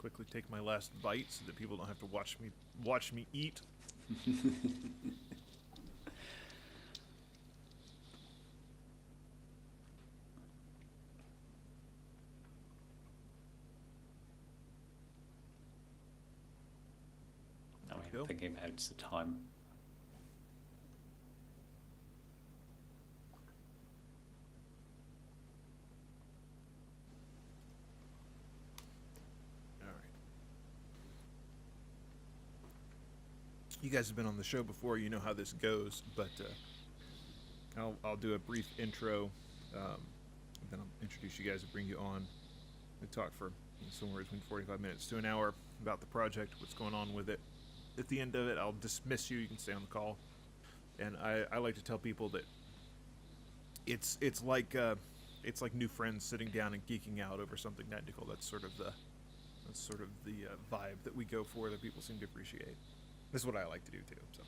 quickly take my last bite so that people don't have to watch me eat. I'm thinking about the time. All right. You guys have been on the show before. You know how this goes, but I'll do a brief intro, then I'll introduce you guys and bring you on and talk for somewhere between 45 minutes to an hour about the project, what's going on with it. At the end of it, I'll dismiss you. You can stay on the call. And I like to tell people that it's like new friends sitting down and geeking out over something technical. That's sort of the vibe that we go for, that people seem to appreciate. This is what I like to do too. So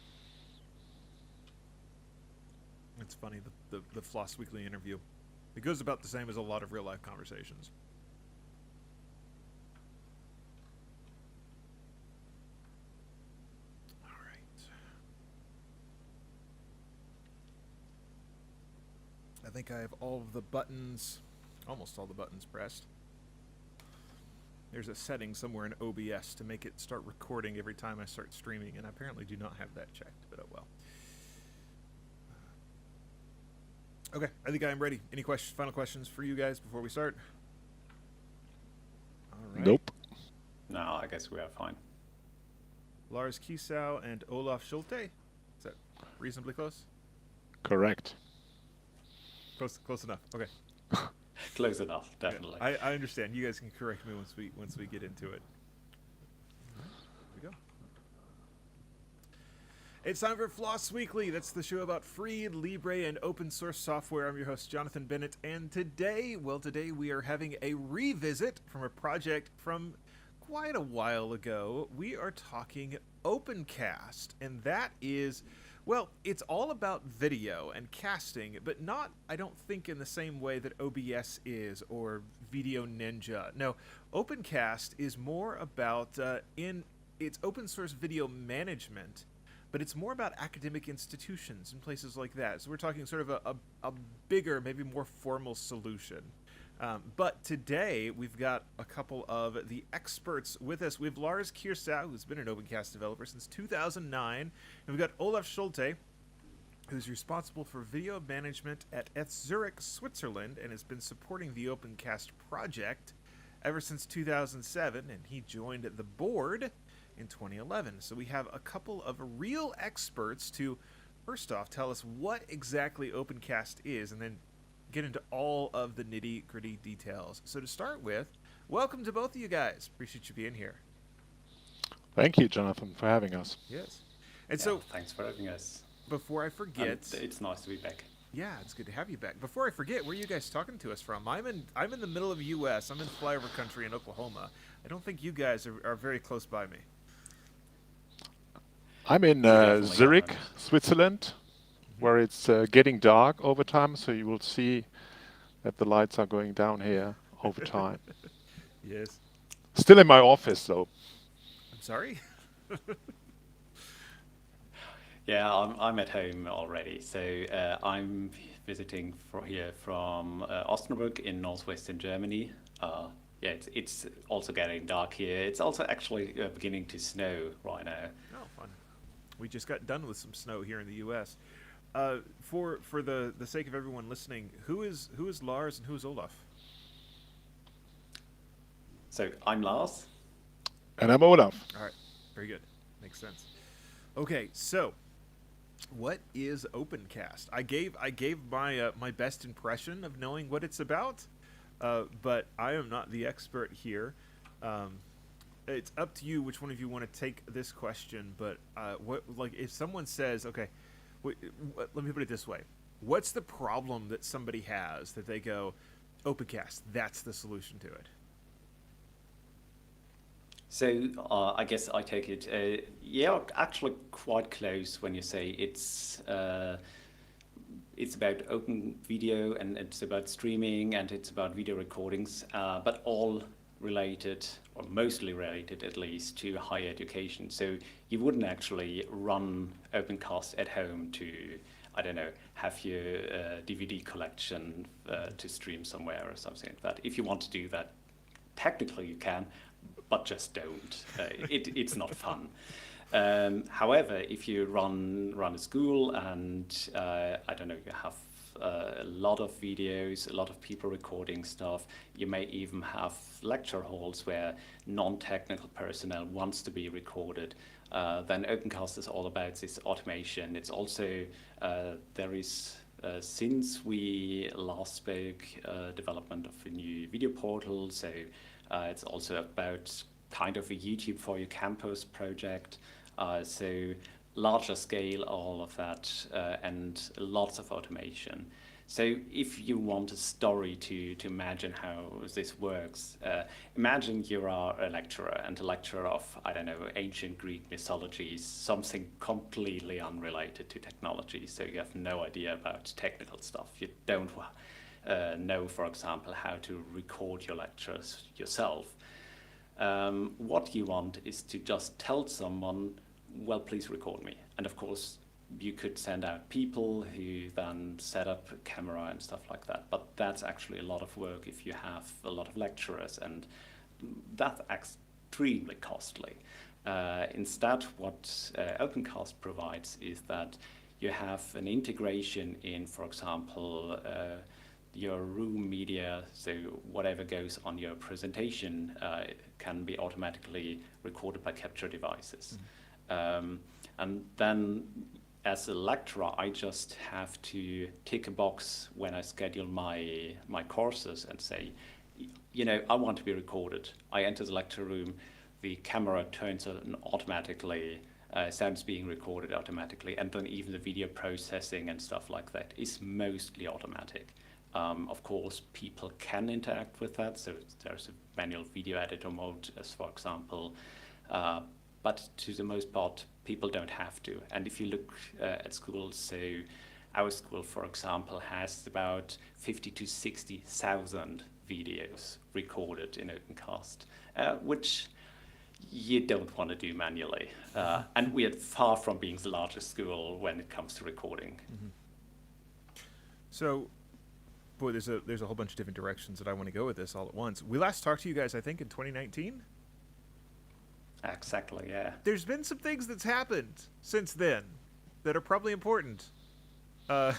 it's funny, the FLOSS Weekly interview, it goes about the same as a lot of real life conversations. I think I have all of the buttons, almost all the buttons pressed. There's a setting somewhere in OBS to make it start recording every time I start streaming, and I apparently do not have that checked, but oh well. Okay, I think I am ready. Any final questions for you guys before we start? All right. Nope. No, I guess we are fine. Lars Kiesau and Olaf Schulte. Is that reasonably close? Correct. Close enough. Okay. Close enough, definitely. Okay. I understand. You guys can correct me once we get into it. Here we go. It's time for FLOSS Weekly. That's the show about free, Libre, and open source software. I'm your host, Jonathan Bennett, and today we are having a revisit from a project from quite a while ago. We are talking OpenCast, and that is, well, it's all about video and casting, but not, I don't think, in the same way that OBS is or Video Ninja. No, OpenCast is more about, it's open source video management, but it's more about academic institutions and places like that. So we're talking sort of a bigger, maybe more formal solution. But today, we've got a couple of the experts with us. We have Lars Kiesau, who's been an OpenCast developer since 2009. And we've got Olaf Schulte, who's responsible for video management at Zurich, Switzerland, and has been supporting the OpenCast project ever since 2007. And he joined the board in 2011. So we have a couple of real experts to, first off, tell us what exactly OpenCast is, and then get into all of the nitty-gritty details. So to start with, welcome to both of you guys. Appreciate you being here. Thank you, Jonathan, for having us. Yes. And yeah, so, thanks for having us. Before I forget, it's nice to be back. Yeah, it's good to have you back. Before I forget, where are you guys talking to us from? I'm in the middle of the U.S. I'm in flyover country in Oklahoma. I don't think you guys are very close by me. I'm in Zurich, Switzerland, where it's getting dark over time, so you will see that the lights are going down here over time. Yes. Still in my office, though. I'm sorry? Yeah, I'm at home already. So I'm visiting here from Osnabrück in northwestern Germany. Yeah, it's also getting dark here. It's also actually beginning to snow right now. Oh, fun. We just got done with some snow here in the U.S. For the sake of everyone listening, who is Lars and who is Olaf? So I'm Lars. And I'm Olaf. All right, very good. Makes sense. Okay, so what is OpenCast? I gave my my best impression of knowing what it's about, but I am not the expert here. It's up to you which one of you want to take this question. But if someone says, okay, let me put it this way: what's the problem that somebody has that they go, OpenCast, that's the solution to it? So I guess I take it, yeah, actually quite close when you say it's about open video and it's about streaming and it's about video recordings, but all related, or mostly related at least, to higher education. So you wouldn't actually run OpenCast at home to, I don't know, have your DVD collection to stream somewhere or something like that. If you want to do that, technically you can, but just don't. It's not fun. However, if you run a school and I don't know, you have a lot of videos, a lot of people recording stuff, you may even have lecture halls where non-technical personnel wants to be recorded, then OpenCast is all about this automation. It's also, there is, since we last spoke, development of a new video portal, so it's also about kind of a YouTube for your campus project. So larger scale, all of that, and lots of automation. So if you want a story to imagine how this works, imagine you are a lecturer, and a lecturer of, I don't know, ancient Greek mythology, something completely unrelated to technology. So you have no idea about technical stuff. You don't know, for example, how to record your lectures yourself. What you want is to just tell someone, well, please record me. And of course, you could send out people who then set up a camera and stuff like that. But that's actually a lot of work if you have a lot of lecturers, and that's extremely costly. Instead, what OpenCast provides is that you have an integration in, for example, your room media, so whatever goes on your presentation can be automatically recorded by capture devices. And then as a lecturer, I just have to tick a box when I schedule my courses and say, you know, I want to be recorded. I enter the lecture room, the camera turns on automatically, sounds being recorded automatically, and then even the video processing and stuff like that is mostly automatic. Of course, people can interact with that, so there's a manual video editor mode, as for example, but to the most part, people don't have to. And if you look at schools, so our school, for example, has about 50 to 60,000 videos recorded in OpenCast, which you don't want to do manually. And we are far from being the largest school when it comes to recording. Mm-hmm. So, boy, there's a whole bunch of different directions that I want to go with this all at once. We last talked to you guys, I think, in 2019? Exactly, yeah. There's been some things that's happened since then that are probably important. I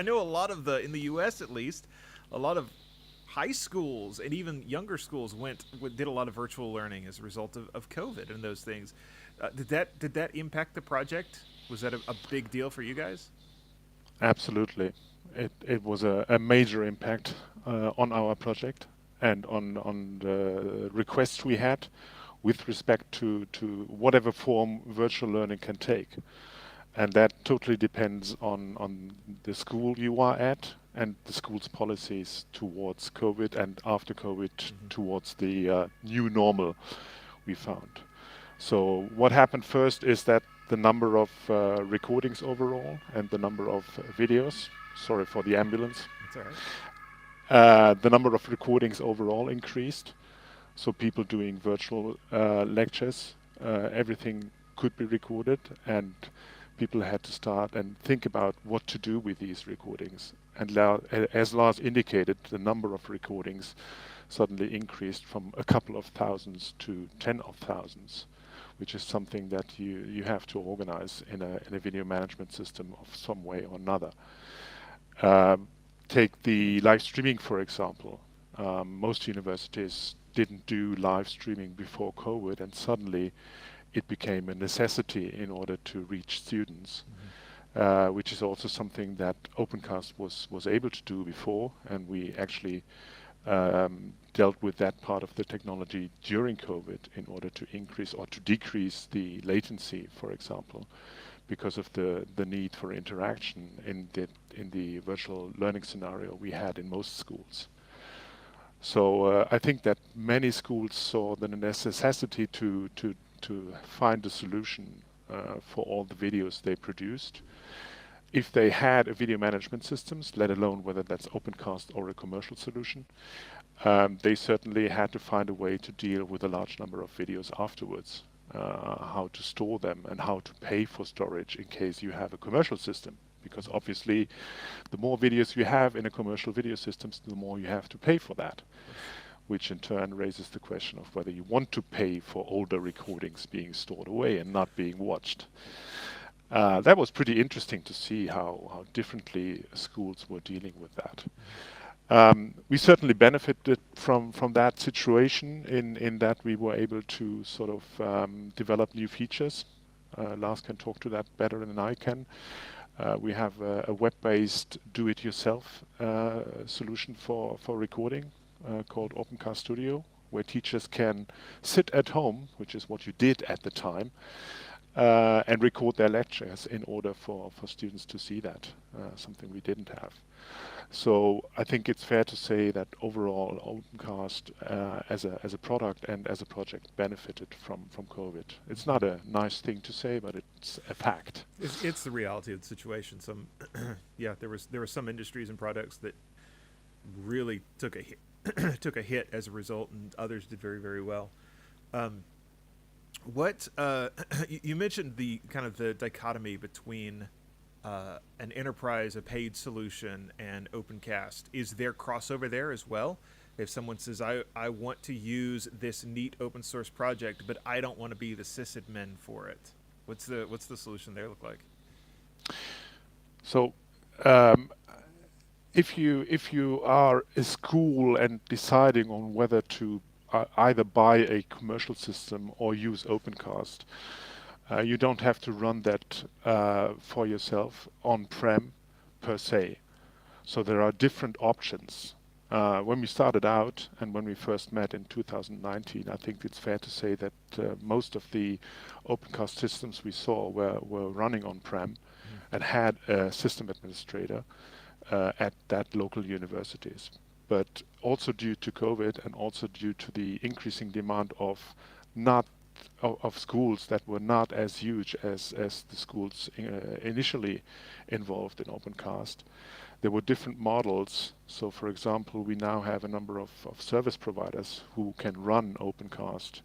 know a lot of in the U.S. at least, a lot of high schools and even younger schools did a lot of virtual learning as a result of COVID and those things. Did that impact the project? Was that a big deal for you guys? Absolutely. It was a major impact on our project and on the requests we had with respect to whatever form virtual learning can take. And that totally depends on the school you are at and the school's policies towards COVID and after COVID towards the new normal we found. So what happened first is that the number of recordings overall and the number of videos, sorry for the ambulance. That's all right. The number of recordings overall increased. So people doing virtual lectures, everything could be recorded, and people had to start and think about what to do with these recordings. And as Lars indicated, the number of recordings suddenly increased from a couple of thousands to 10 of thousands, which is something that you have to organize in a video management system of some way or another. Take the live streaming, for example. Most universities didn't do live streaming before COVID, and suddenly it became a necessity in order to reach students, which is also something that OpenCast was able to do before, and we actually dealt with that part of the technology during COVID in order to increase or to decrease the latency, for example, because of the need for interaction in the virtual learning scenario we had in most schools. So I think that many schools saw the necessity to find a solution for all the videos they produced. If they had a video management systems, let alone whether that's OpenCast or a commercial solution, they certainly had to find a way to deal with a large number of videos afterwards, how to store them and how to pay for storage in case you have a commercial system. Because obviously, the more videos you have in a commercial video system, the more you have to pay for that, which in turn raises the question of whether you want to pay for older recordings being stored away and not being watched. That was pretty interesting to see how differently schools were dealing with that. We certainly benefited from that situation in that we were able to sort of develop new features. Lars can talk to that better than I can. We have a web-based do-it-yourself solution for recording called OpenCast Studio, where teachers can sit at home, which is what you did at the time, and record their lectures in order for students to see that, something we didn't have. So I think it's fair to say that overall OpenCast as a product and as a project benefited from COVID. It's not a nice thing to say, but it's a fact. It's the reality of the situation. Some, yeah, there were some industries and products that really took a hit, took a hit as a result, and others did very, very well. What you mentioned the kind of the dichotomy between an enterprise, a paid solution, and OpenCast. Is there crossover there as well? If someone says, I want to use this neat open source project, but I don't want to be the sysadmin for it, what's the solution there look like? So if you are a school and deciding on whether to either buy a commercial system or use OpenCast, you don't have to run that for yourself on-prem per se. So there are different options. When we started out and when we first met in 2019, I think it's fair to say that most of the OpenCast systems we saw were running on-prem and had a system administrator at that local universities. But also due to COVID and also due to the increasing demand of schools that were not as huge as the schools initially involved in OpenCast, there were different models. So for example, we now have a number of service providers who can run OpenCast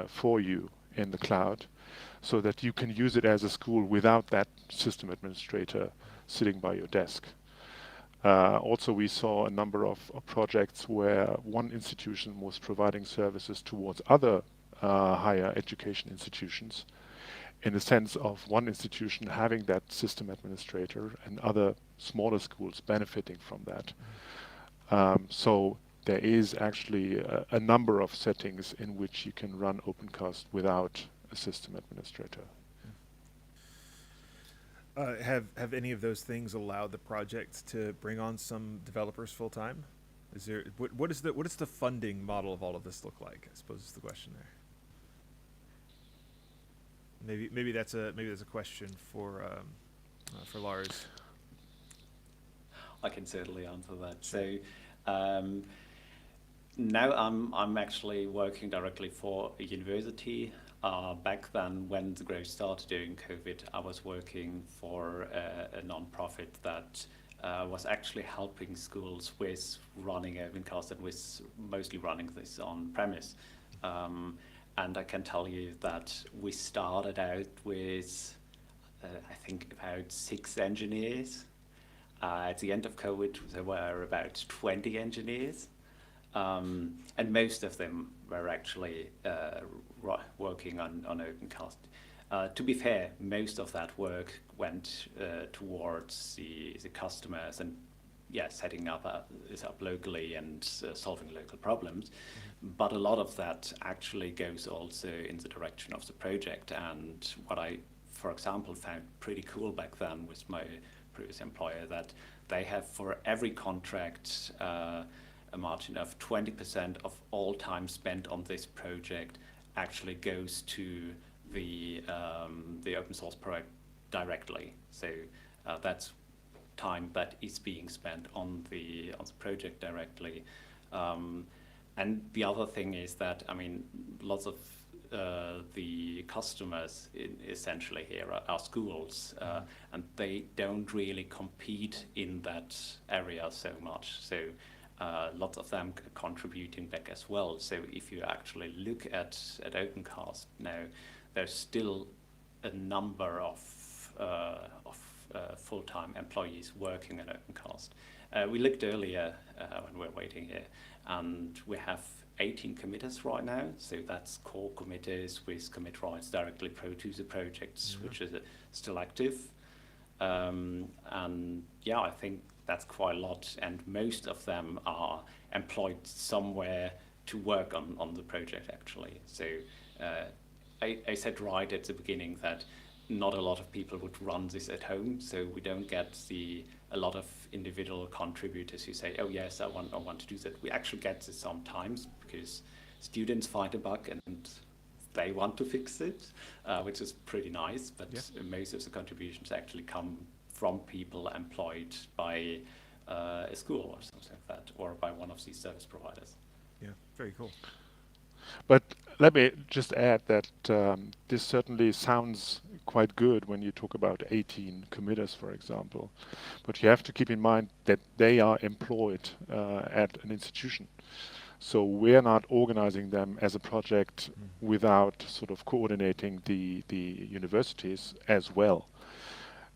for you in the cloud, so that you can use it as a school without that system administrator sitting by your desk. Also, we saw a number of projects where one institution was providing services towards other higher education institutions, in the sense of one institution having that system administrator and other smaller schools benefiting from that. So there is actually a number of settings in which you can run OpenCast without a system administrator. Have any of those things allowed the project to bring on some developers full time? Is there what is the funding model of all of this look like? I suppose is the question there. Maybe that's a question for Lars. I can certainly answer that. So now I'm actually working directly for a university. Back then, when the growth started during COVID, I was working for a non-profit that was actually helping schools with running OpenCast and with mostly running this on premise. And I can tell you that we started out with, I think, about 6 engineers. At the end of COVID, there were about 20 engineers. And most of them were actually working on OpenCast. To be fair, most of that work went towards the customers and setting this up locally and solving local problems. But a lot of that actually goes also in the direction of the project. And what I, for example, found pretty cool back then with my previous employer, that they have for every contract a margin of 20% of all time spent on this project actually goes to the open source project directly. So that's time that is being spent on the project directly. And the other thing is that, I mean, lots of the customers essentially here are schools, and they don't really compete in that area so much. So lots of them contributing back as well. So if you actually look at OpenCast now, there's still a number of full-time employees working at OpenCast. We looked earlier when we were waiting here, and we have 18 committers right now. So that's core committers with commit rights directly to the projects, which is still active. And yeah, I think that's quite a lot, and most of them are employed somewhere to work on the project actually. So I said right at the beginning that not a lot of people would run this at home, so we don't get a lot of individual contributors who say, oh yes, I want to do that. We actually get this sometimes because students find a bug and they want to fix it, which is pretty nice, but most of the contributions actually come from people employed by a school or something like that, or by one of these service providers. Yeah, very cool. But let me just add that this certainly sounds quite good when you talk about 18 committers, for example. But you have to keep in mind that they are employed at an institution. So we're not organizing them as a project without sort of coordinating the universities as well.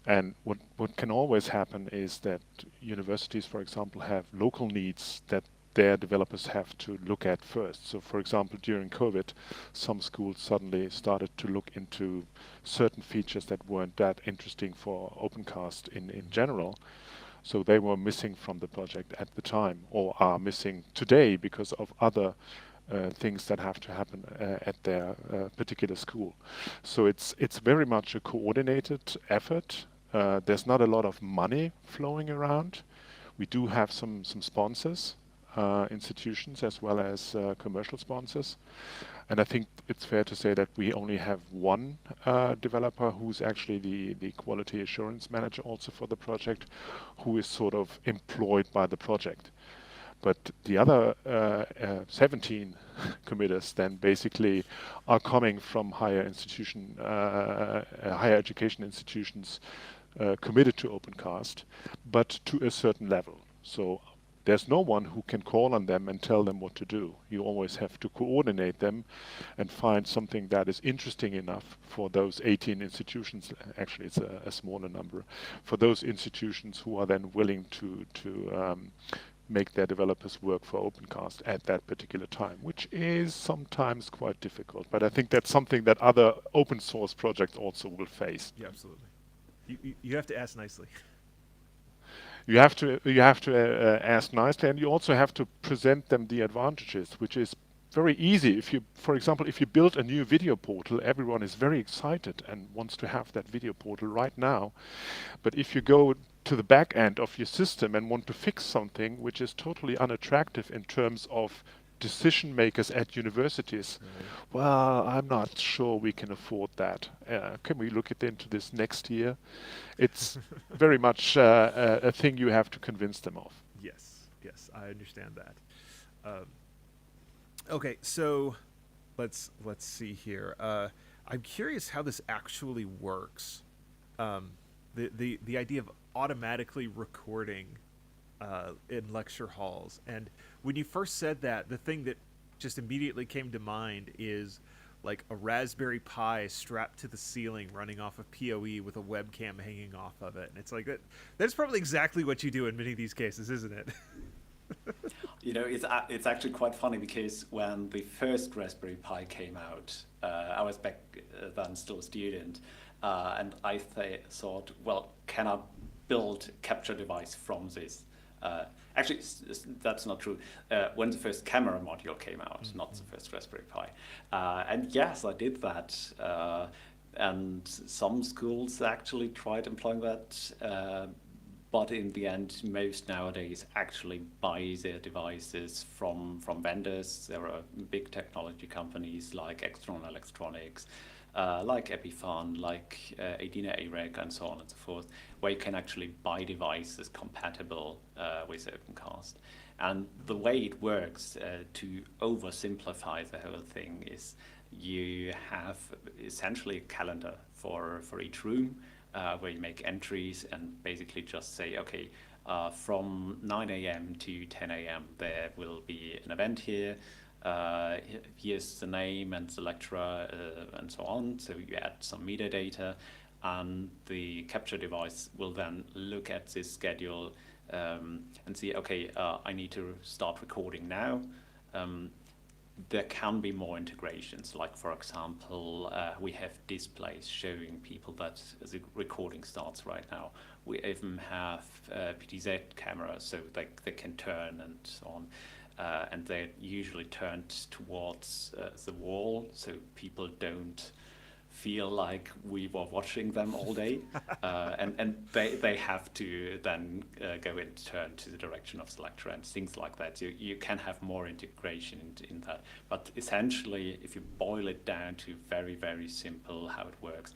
And what can always happen is that universities, for example, have local needs that their developers have to look at first. So for example, during COVID, some schools suddenly started to look into certain features that weren't that interesting for OpenCast in general. So they were missing from the project at the time, or are missing today because of other things that have to happen at their particular school. So it's very much a coordinated effort. There's not a lot of money flowing around. We do have some sponsors, institutions as well as commercial sponsors. And I think it's fair to say that we only have one developer who's actually the quality assurance manager also for the project, who is sort of employed by the project. But the other 17 committers then basically are coming from higher education institutions committed to OpenCast, but to a certain level. So there's no one who can call on them and tell them what to do. You always have to coordinate them and find something that is interesting enough for those 18 institutions. Actually, it's a smaller number. For those institutions who are then willing to make their developers work for OpenCast at that particular time, which is sometimes quite difficult. But I think that's something that other open source projects also will face. Yeah, absolutely. You have to ask nicely. You have to ask nicely, and you also have to present them the advantages, which is very easy. If you, for example, if you build a new video portal, everyone is very excited and wants to have that video portal right now. But if you go to the back end of your system and want to fix something which is totally unattractive in terms of decision makers at universities, well, I'm not sure we can afford that. Can we look into this next year? It's very much a thing you have to convince them of. Yes, I understand that. Okay, so let's see here. I'm curious how this actually works. The idea of automatically recording in lecture halls. And when you first said that, the thing that just immediately came to mind is like a Raspberry Pi strapped to the ceiling running off of PoE with a webcam hanging off of it. And it's like that's probably exactly what you do in many of these cases, isn't it? You know, it's actually quite funny because when the first Raspberry Pi came out, I was back then still a student, and I thought, well, can I build a capture device from this? Actually, that's not true. When the first camera module came out, not the first Raspberry Pi. And yes, I did that. And some schools actually tried employing that. But in the end, most nowadays actually buy their devices from vendors. There are big technology companies like Extron Electronics, like Epifan, like Adina AREG, and so on and so forth, where you can actually buy devices compatible with OpenCast. And the way it works, to oversimplify the whole thing, is you have essentially a calendar for each room, where you make entries and basically just say, okay, From 9 a.m. to 10 a.m. there will be an event here. Here's the name and the lecturer and so on. So you add some metadata, and the capture device will then look at this schedule and see, okay, I need to start recording now. There can be more integrations, like for example, we have displays showing people that the recording starts right now. We even have PTZ cameras, so they can turn and so on. And they're usually turned towards the wall, so people don't feel like we were watching them all day. And they have to then go and turn to the direction of the lecturer and things like that. So you can have more integration in that. But essentially, if you boil it down to very, very simple how it works,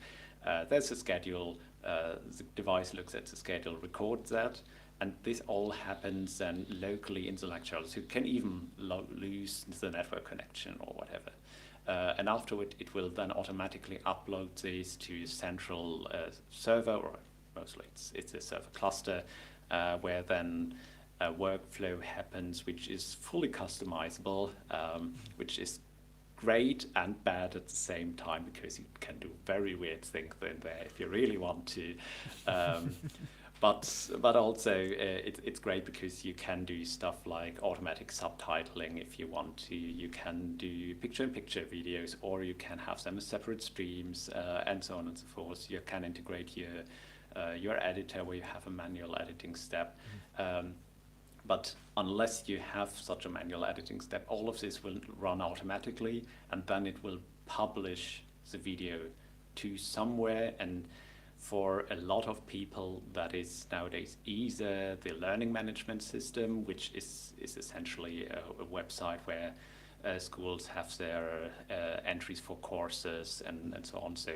there's a schedule, the device looks at the schedule, records that, and this all happens then locally in the lecture. So you can even lose the network connection or whatever. And afterward, it will then automatically upload this to a central server, or mostly it's a server cluster, where then a workflow happens, which is fully customizable, which is great and bad at the same time, because you can do very weird things in there if you really want to. But also it's great because you can do stuff like automatic subtitling if you want to. You can do picture-in-picture videos, or you can have them as separate streams, and so on and so forth. You can integrate your editor where you have a manual editing step. But unless you have such a manual editing step, all of this will run automatically, and then it will publish the video to somewhere. And for a lot of people, that is nowadays either the learning management system, which is essentially a website where schools have their entries for courses and so on. So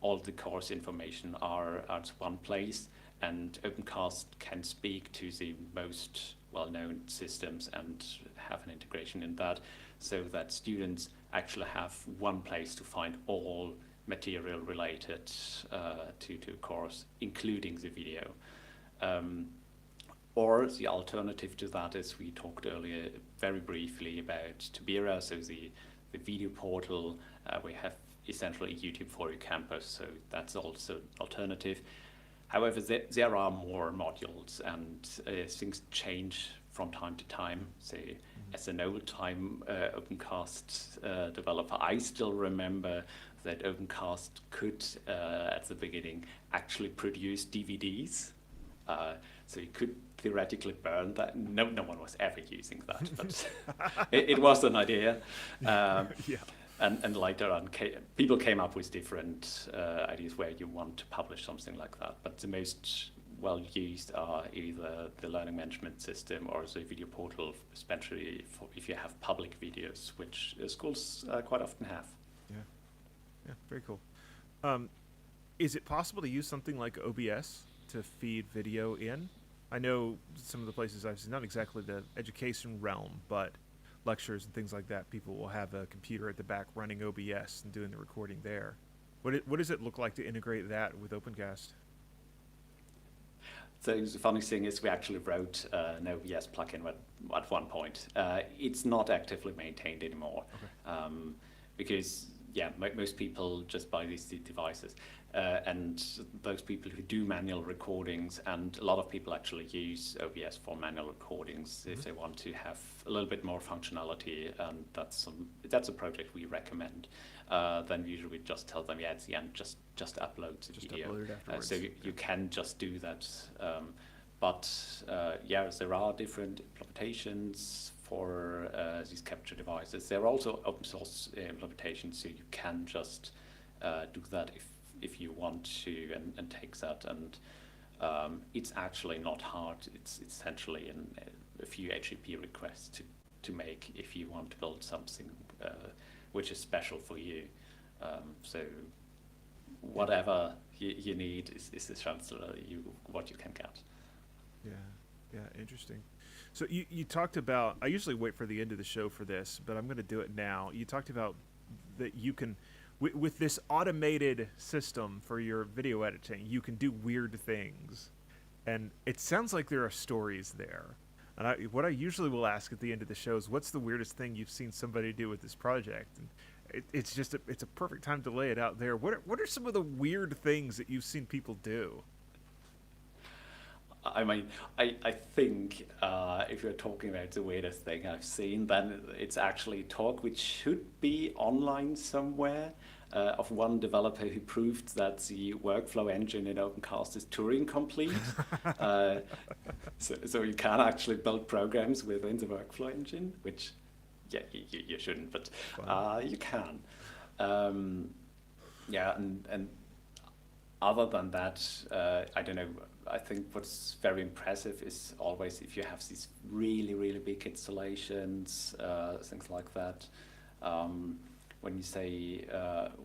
all the course information are at one place, and OpenCast can speak to the most well-known systems and have an integration in that, so that students actually have one place to find all material related to a course, including the video. Or the alternative to that is, we talked earlier very briefly about Tubira, so the video portal. We have essentially YouTube for your campus, so that's also alternative. However, there are more modules, and things change from time to time. So as an old-time OpenCast developer, I still remember that OpenCast could, at the beginning, actually produce DVDs. So you could theoretically burn that. No one was ever using that, but it was an idea. Yeah. And later on, people came up with different ideas where you want to publish something like that. But the most well-used are either the learning management system or the video portal, especially if you have public videos, which schools quite often have. Yeah, very cool. Is it possible to use something like OBS to feed video in? I know some of the places I've seen, not exactly the education realm, but lectures and things like that, people will have a computer at the back running OBS and doing the recording there. What does it look like to integrate that with OpenCast? So the funny thing is, we actually wrote an OBS plugin at one point. It's not actively maintained anymore. Okay. Because most people just buy these devices. And those people who do manual recordings, and a lot of people actually use OBS for manual recordings if they want to have a little bit more functionality, and that's a project we recommend. Then usually we just tell them, at the end, just upload the video. Upload it afterwards. So you can just do that. But there are different implementations for these capture devices. There are also open source implementations, so you can just do that if you want to, and take that. And it's actually not hard. It's essentially a few HTTP requests to make if you want to build something which is special for you. So whatever you need is essentially what you can get. Yeah, interesting. So you talked about, I usually wait for the end of the show for this, but I'm going to do it now. You talked about that you can, with this automated system for your video editing, you can do weird things. and it sounds like there are stories there. And what I usually will ask at the end of the show is, what's the weirdest thing you've seen somebody do with this project? And it's just it's a perfect time to lay it out there. What are some of the weird things that you've seen people do? I mean, I think if you're talking about the weirdest thing I've seen, then it's actually talk which should be online somewhere, of one developer who proved that the workflow engine in OpenCast is Turing complete. So you can actually build programs within the workflow engine, which, yeah, you shouldn't, but you can. Yeah, and other than that, I don't know. I think what's very impressive is always if you have these really, really big installations, things like that. When you say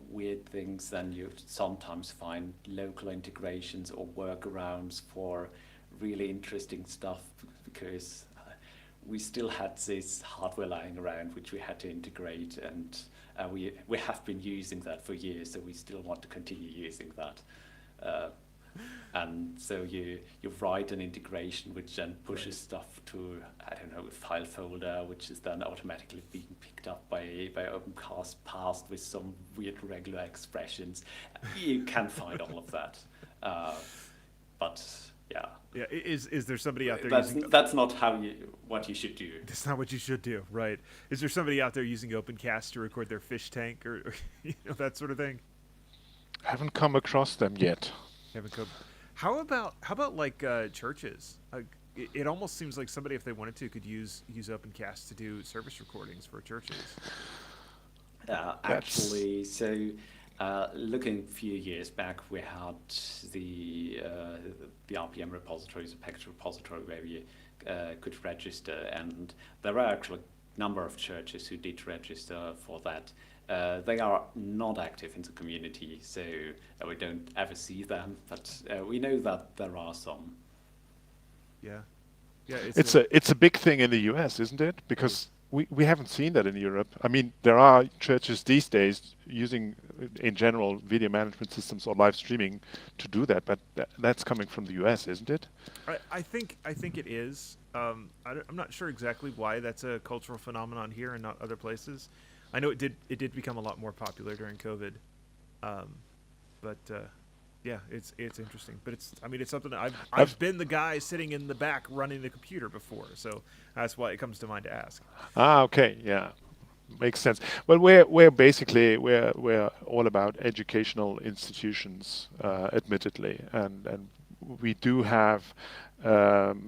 weird things, then you sometimes find local integrations or workarounds for really interesting stuff, because we still had this hardware lying around which we had to integrate, and we have been using that for years, so we still want to continue using that. And so you write an integration which then pushes stuff to, I don't know, a file folder, which is then automatically being picked up by OpenCast, passed with some weird regular expressions. You can find all of that. But yeah. Yeah, is there somebody out there that's not what you should do. That's not what you should do, right? Is there somebody out there using OpenCast to record their fish tank or that sort of thing? Haven't come across them yet. How about like churches? It almost seems like somebody, if they wanted to, could use OpenCast to do service recordings for churches. Actually, so looking a few years back, we had the RPM repository, the package repository, where you could register, and there are actually a number of churches who did register for that. They are not active in the community, so we don't ever see them, but we know that there are some. Yeah. It's a big thing in the US, isn't it? Because we haven't seen that in Europe. I mean, there are churches these days using, in general, video management systems or live streaming to do that, but that's coming from the US, isn't it? I think it is. I'm not sure exactly why that's a cultural phenomenon here and not other places. I know it did become a lot more popular during COVID, but yeah, it's interesting. But it's something that I've been the guy sitting in the back running the computer before, so that's why it comes to mind to ask. Okay, yeah, makes sense. Well, we're basically we're all about educational institutions, admittedly, and we do have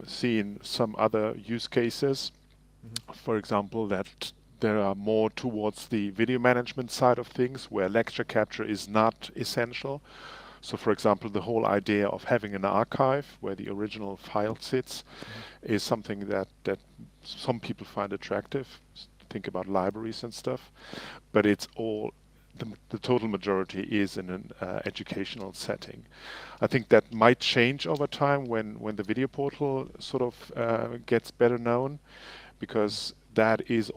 seen some other use cases. Mm-hmm. For example, that there are more towards the video management side of things, where lecture capture is not essential. So, for example, the whole idea of having an archive where the original file sits is something that some people find attractive. Think about libraries and stuff, but it's all the total majority is in an educational setting. I think that might change over time when the video portal sort of gets better known, because that is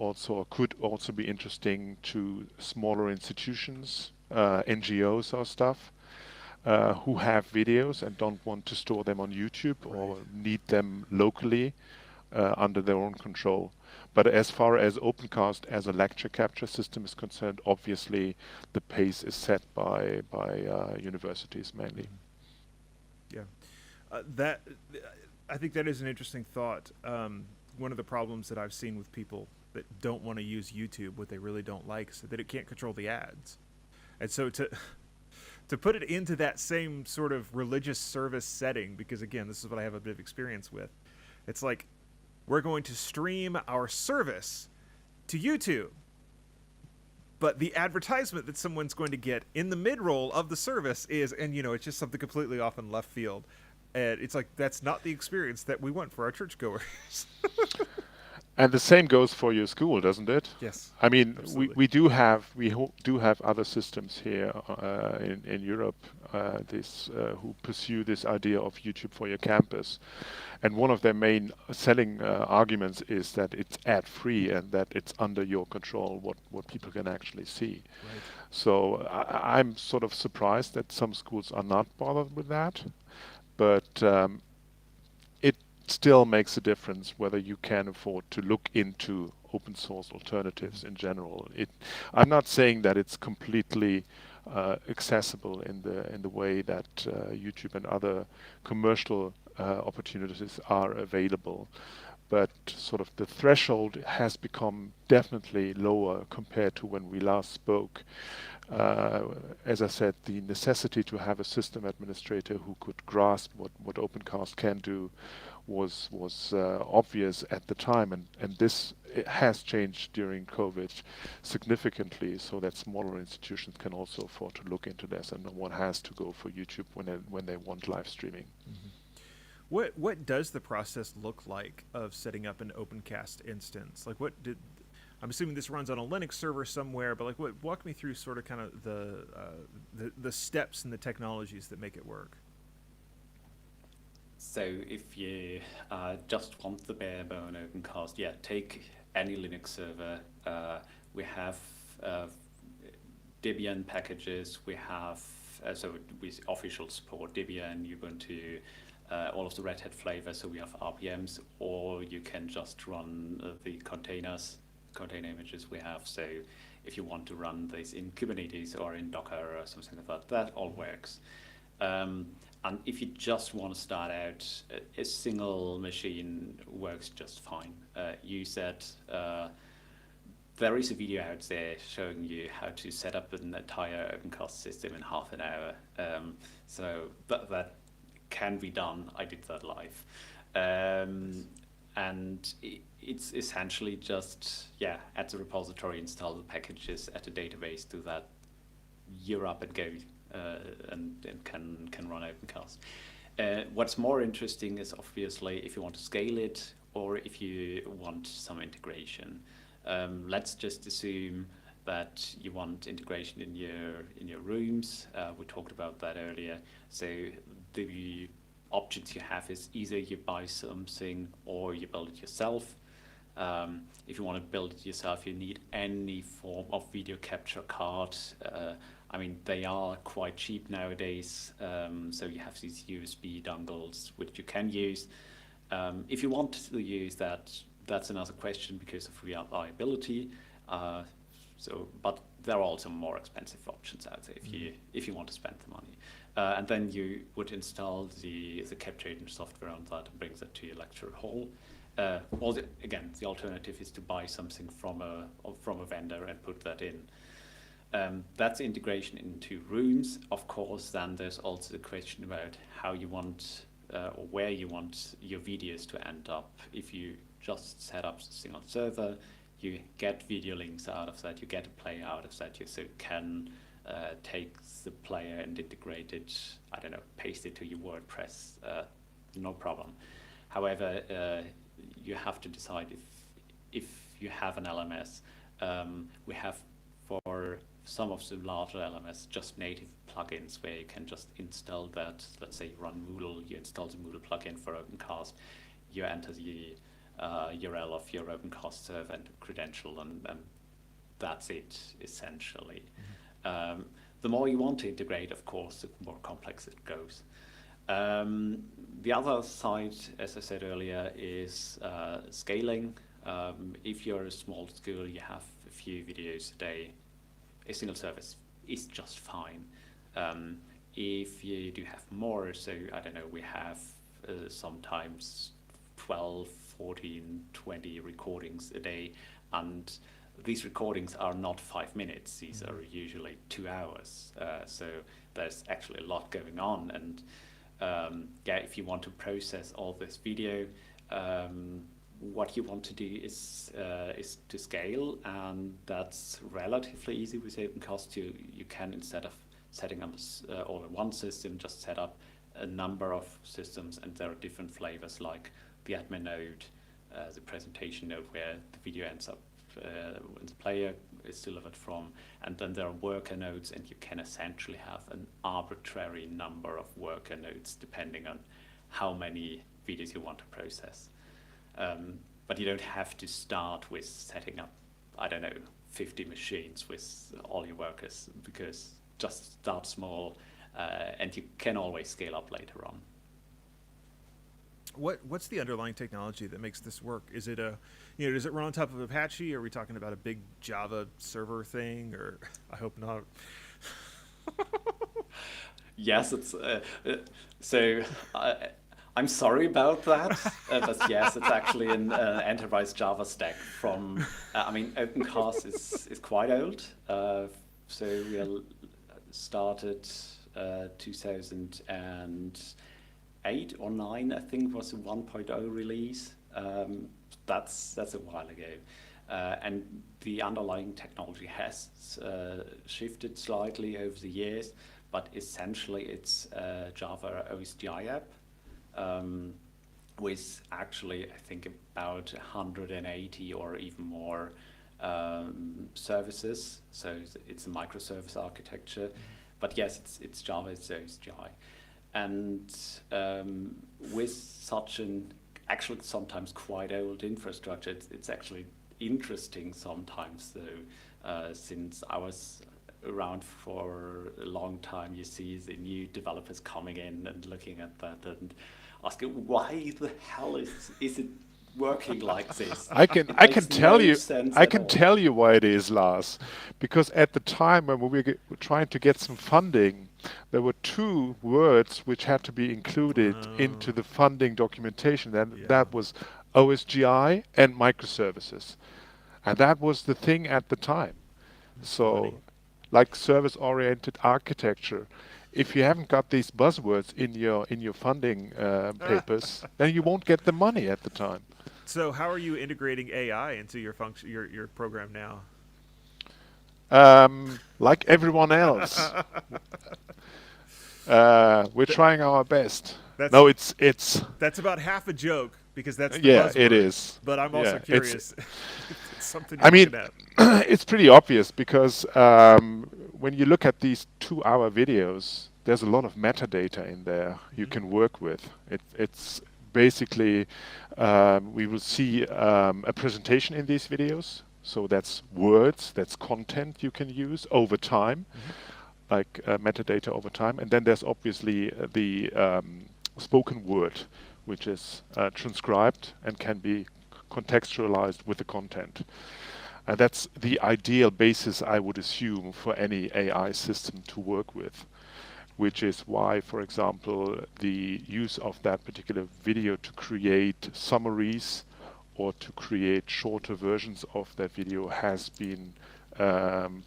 could also be interesting to smaller institutions, NGOs or stuff, who have videos and don't want to store them on YouTube or need them locally under their own control. But as far as OpenCast as a lecture capture system is concerned, obviously the pace is set by universities mainly. Yeah, I think that is an interesting thought. One of the problems that I've seen with people that don't want to use YouTube, what they really don't like, is that it can't control the ads. And so to put it into that same sort of religious service setting, because again, this is what I have a bit of experience with, it's like, we're going to stream our service to YouTube, but the advertisement that someone's going to get in the mid-roll of the service is, and it's just something completely off in left field. And it's like, that's not the experience that we want for our churchgoers. And the same goes for your school, doesn't it? Yes. I mean, absolutely. we do have other systems here in Europe who pursue this idea of YouTube for your campus, and one of their main selling arguments is that it's ad-free and that it's under your control what people can actually see. Right. So I'm sort of surprised that some schools are not bothered with that, but still makes a difference whether you can afford to look into open source alternatives in general. I'm not saying that it's completely accessible in the way that YouTube and other commercial opportunities are available, but sort of the threshold has become definitely lower compared to when we last spoke. As I said, the necessity to have a system administrator who could grasp what OpenCast can do was obvious at the time, and this has changed during COVID significantly, so that smaller institutions can also afford to look into this, and no one has to go for YouTube when they want live streaming. Mm-hmm. What does the process look like of setting up an OpenCast instance? Like, I'm assuming this runs on a Linux server somewhere, but like, walk me through sort of kind of the steps and the technologies that make it work. So if you just want the bare bone OpenCast, yeah, take any Linux server. We have Debian packages. We have so we official support Debian, Ubuntu, all of the Red Hat flavors. So we have RPMs, or you can just run the container images we have. So if you want to run this in Kubernetes or in Docker or something like that, that all works. And if you just want to start out, a single machine works just fine. You said there is a video out there showing you how to set up an entire OpenCast system in half an hour. So that can be done. I did that live. And it's essentially just, at the repository, install the packages at a database, do that, you're up and go. And can run OpenCast. What's more interesting is obviously if you want to scale it or if you want some integration. Let's just assume that you want integration in your rooms. We talked about that earlier. So the options you have is either you buy something or you build it yourself. If you want to build it yourself, you need any form of video capture card. I mean, they are quite cheap nowadays, so you have these USB dongles which you can use. If you want to use that, that's another question because of reliability. But there are also more expensive options out there if you want to spend the money. And then you would install the capturing software on that and bring that to your lecture hall. Again, the alternative is to buy something from a vendor and put that in. That's integration into rooms. Of course, then there's also the question about how you want or where you want your videos to end up. If you just set up a single server, you get video links out of that, you get a player out of that, so you can take the player and integrate it, I don't know, paste it to your WordPress, no problem. However, you have to decide if you have an LMS. We have for some of the larger LMS just native plugins where you can just install that. Let's say you run Moodle, you install the Moodle plugin for OpenCast, you enter the URL of your OpenCast server and credential, and that's it essentially. Mm-hmm. The more you want to integrate, of course, the more complex it goes. The other side, as I said earlier, is scaling. If you're a small school, you have a few videos a day, a single service is just fine. If you do have more, so I don't know, we have sometimes 12, 14, 20 recordings a day, and these recordings are not 5 minutes, these are usually 2 hours. So there's actually a lot going on, and if you want to process all this video, what you want to do is to scale, and that's relatively easy with OpenCast. You can, instead of setting up all in one system, just set up a number of systems, and there are different flavors like the admin node, the presentation node where the video ends up when the player is delivered from, and then there are worker nodes, and you can essentially have an arbitrary number of worker nodes depending on how many videos you want to process. But you don't have to start with setting up, I don't know, 50 machines with all your workers, because just start small, and you can always scale up later on. What's the underlying technology that makes this work? Is it does it run on top of Apache? Are we talking about a big Java server thing, or I hope not? Yes, it's so. I'm sorry about that, but yes, it's actually an enterprise Java stack from. I mean, OpenCast is quite old, so we started 2008 or 9, I think, was the 1.0 release. That's a while ago, and the underlying technology has shifted slightly over the years. But essentially, it's a Java OSGI app with actually, I think, about 180 or even more services. So it's a microservice architecture. But yes, it's Java, it's OSGI. And with such an actually sometimes quite old infrastructure, it's actually interesting sometimes, though, since I was around for a long time, you see the new developers coming in and looking at that and asking, why the hell is it working like this? I can tell you why it is, Lars, because at the time when we were trying to get some funding, there were two words which had to be included into the funding documentation, and that was OSGI and microservices, and that was the thing at the time. So, like service-oriented architecture, if you haven't got these buzzwords in your funding papers, then you won't get the money at the time. So how are you integrating AI into your function, your program now? Like everyone else, we're trying our best. That's about half a joke, because that's the buzzword. It is. But I'm also curious. It's something I mean, at. it's pretty obvious because when you look at these 2-hour videos, there's a lot of metadata in there you can work with. It's basically, we will see a presentation in these videos. So that's words, that's content you can use over time, like metadata over time. And then there's obviously the spoken word, which is transcribed and can be contextualized with the content. And that's the ideal basis, I would assume, for any AI system to work with, which is why, for example, the use of that particular video to create summaries or to create shorter versions of that video has been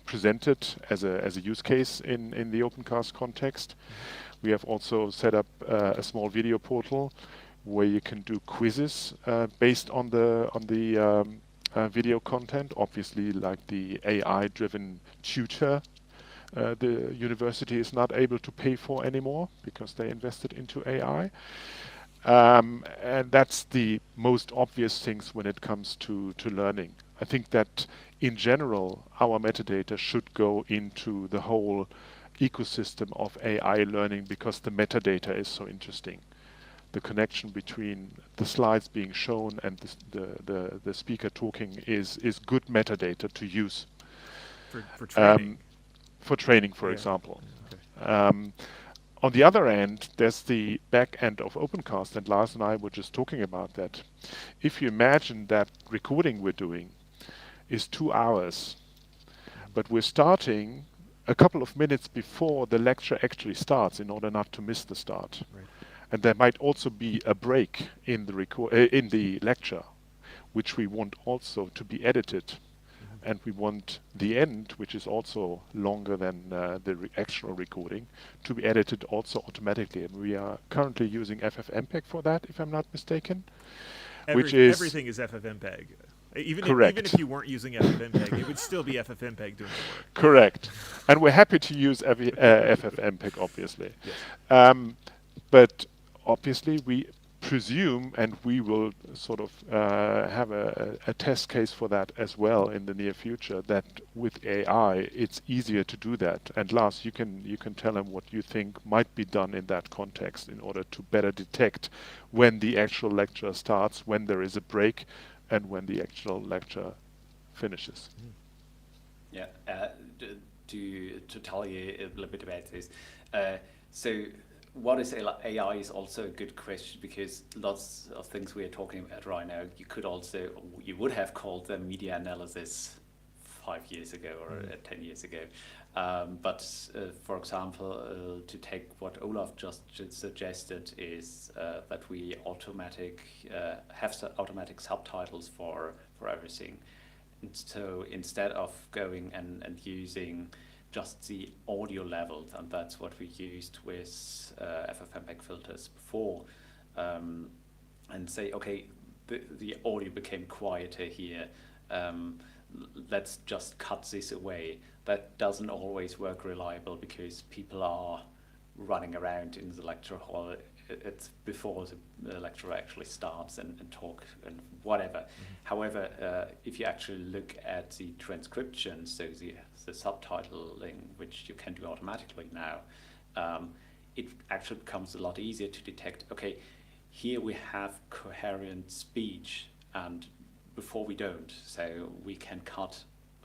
presented as a use case in the OpenCast context. We have also set up a small video portal where you can do quizzes based on the video content. Obviously, like the AI-driven tutor, the university is not able to pay for anymore because they invested into AI. And that's the most obvious things when it comes to learning. I think that in general, our metadata should go into the whole ecosystem of AI learning because the metadata is so interesting. The connection between the slides being shown and the speaker talking is good metadata to use. For training. For training, for example. Okay. On the other end, there's the back end of OpenCast, and Lars and I were just talking about that. If you imagine that recording we're doing is 2 hours, but we're starting a couple of minutes before the lecture actually starts in order not to miss the start. Right. And there might also be a break in the lecture, which we want also to be edited. And we want the end, which is also longer than the actual recording, to be edited also automatically. And we are currently using FFmpeg for that, if I'm not mistaken. Everything is FFmpeg. Even if you weren't using FFmpeg, it would still be FFmpeg doing the work. Correct. And we're happy to use FFmpeg, obviously. Yes. But obviously, we presume, and we will sort of have a test case for that as well in the near future, that with AI it's easier to do that. And Lars, you can tell him what you think might be done in that context in order to better detect when the actual lecture starts, when there is a break, and when the actual lecture finishes. Yeah, to tell you a little bit about this. So what is AI is also a good question, because lots of things we are talking about right now, you would have called them media analysis 5 years ago or 10 years ago. But for example, to take what Olaf just suggested is that we have automatic subtitles for everything. And so instead of going and using just the audio level, and that's what we used with FFmpeg filters before, and say, okay, the audio became quieter here, let's just cut this away. That doesn't always work reliable, because people are running around in the lecture hall. It's before the lecture actually starts and talk and whatever. Mm-hmm. However, if you actually look at the transcription, so the subtitling, which you can do automatically now, it actually becomes a lot easier to detect, okay, here we have coherent speech, and before we don't, so we can cut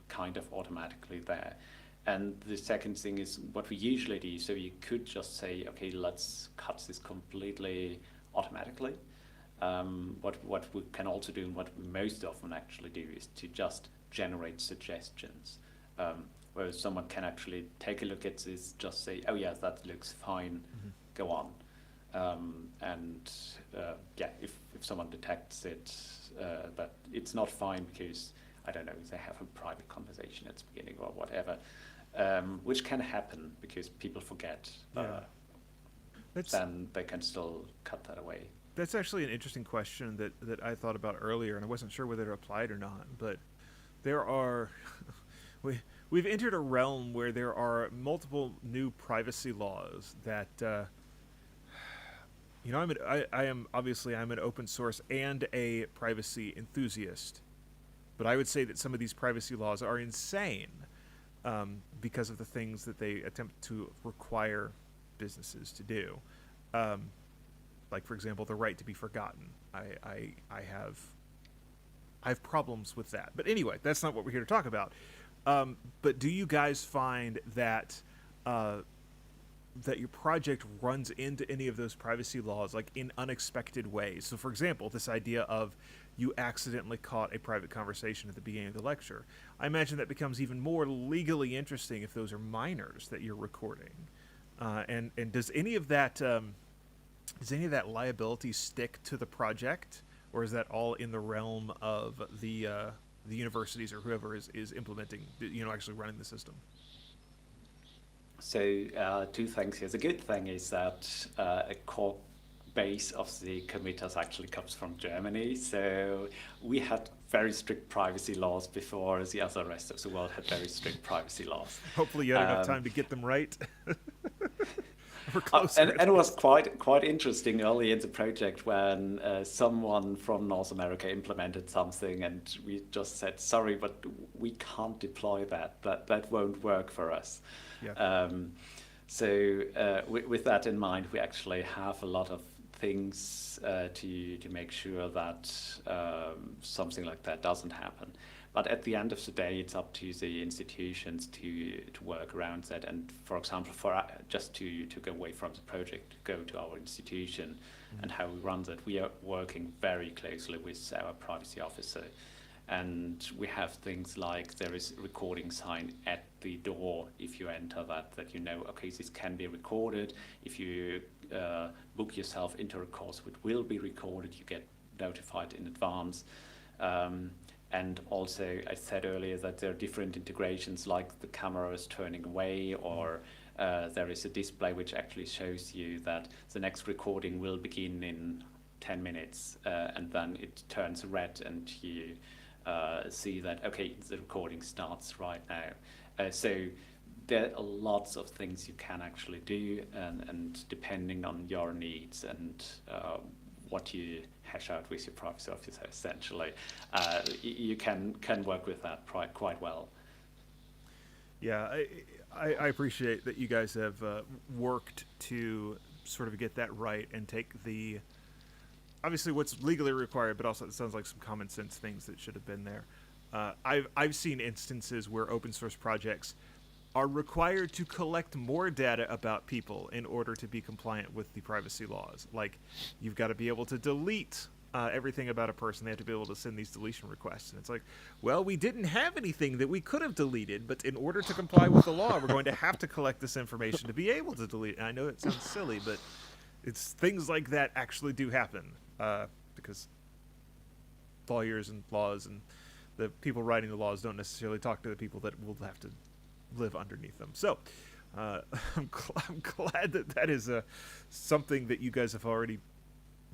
kind of automatically there. And the second thing is what we usually do. So you could just say, okay, let's cut this completely automatically. What we can also do, and what we most often actually do, is to just generate suggestions, where someone can actually take a look at this, just say, oh yeah, that looks fine, go on. If someone detects it, that it's not fine because, I don't know, they have a private conversation at the beginning or whatever, which can happen because people forget, then they can still cut that away. That's actually an interesting question that I thought about earlier, and I wasn't sure whether it applied or not, but there are... We've entered a realm where there are multiple new privacy laws that... I'm an open source and a privacy enthusiast, but I would say that some of these privacy laws are insane because of the things that they attempt to require businesses to do. Like, for example, the right to be forgotten. I have problems with that. But anyway, that's not what we're here to talk about. But do you guys find that that your project runs into any of those privacy laws, like in unexpected ways? So, for example, this idea of you accidentally caught a private conversation at the beginning of the lecture. I imagine that becomes even more legally interesting if those are minors that you're recording. And does any of that liability stick to the project, or is that all in the realm of the universities or whoever is implementing, actually running the system? So two things here. The good thing is that a core base of the committers actually comes from Germany. So we had very strict privacy laws before the other rest of the world had very strict privacy laws. Hopefully you had enough time to get them right. And it was quite interesting early in the project when someone from North America implemented something, and we just said, sorry, but we can't deploy that. That won't work for us. Yeah. With that in mind, we actually have a lot of things to make sure that something like that doesn't happen. But at the end of the day, it's up to the institutions to work around that. And for example, just to go away from the project, go to our institution and how we run that, we are working very closely with our privacy officer. And we have things like there is a recording sign at the door if you enter that okay, this can be recorded. If you book yourself into a course which will be recorded, you get notified in advance. And also, I said earlier that there are different integrations, like the camera is turning away, or there is a display which actually shows you that the next recording will begin in 10 minutes, and then it turns red and you see that, okay, the recording starts right now. So there are lots of things you can actually do, and depending on your needs and what you hash out with your privacy officer, essentially, you can work with that quite well. Yeah, I appreciate that you guys have worked to sort of get that right and take the, obviously what's legally required, but also it sounds like some common sense things that should have been there. I've seen instances where open source projects are required to collect more data about people in order to be compliant with the privacy laws. Like, you've got to be able to delete everything about a person. They have to be able to send these deletion requests. And it's like, well, we didn't have anything that we could have deleted, but in order to comply with the law, we're going to have to collect this information to be able to delete it. And I know it sounds silly, but it's things like that actually do happen because lawyers and laws and the people writing the laws don't necessarily talk to the people that will have to live underneath them. So I'm glad that is something that you guys have already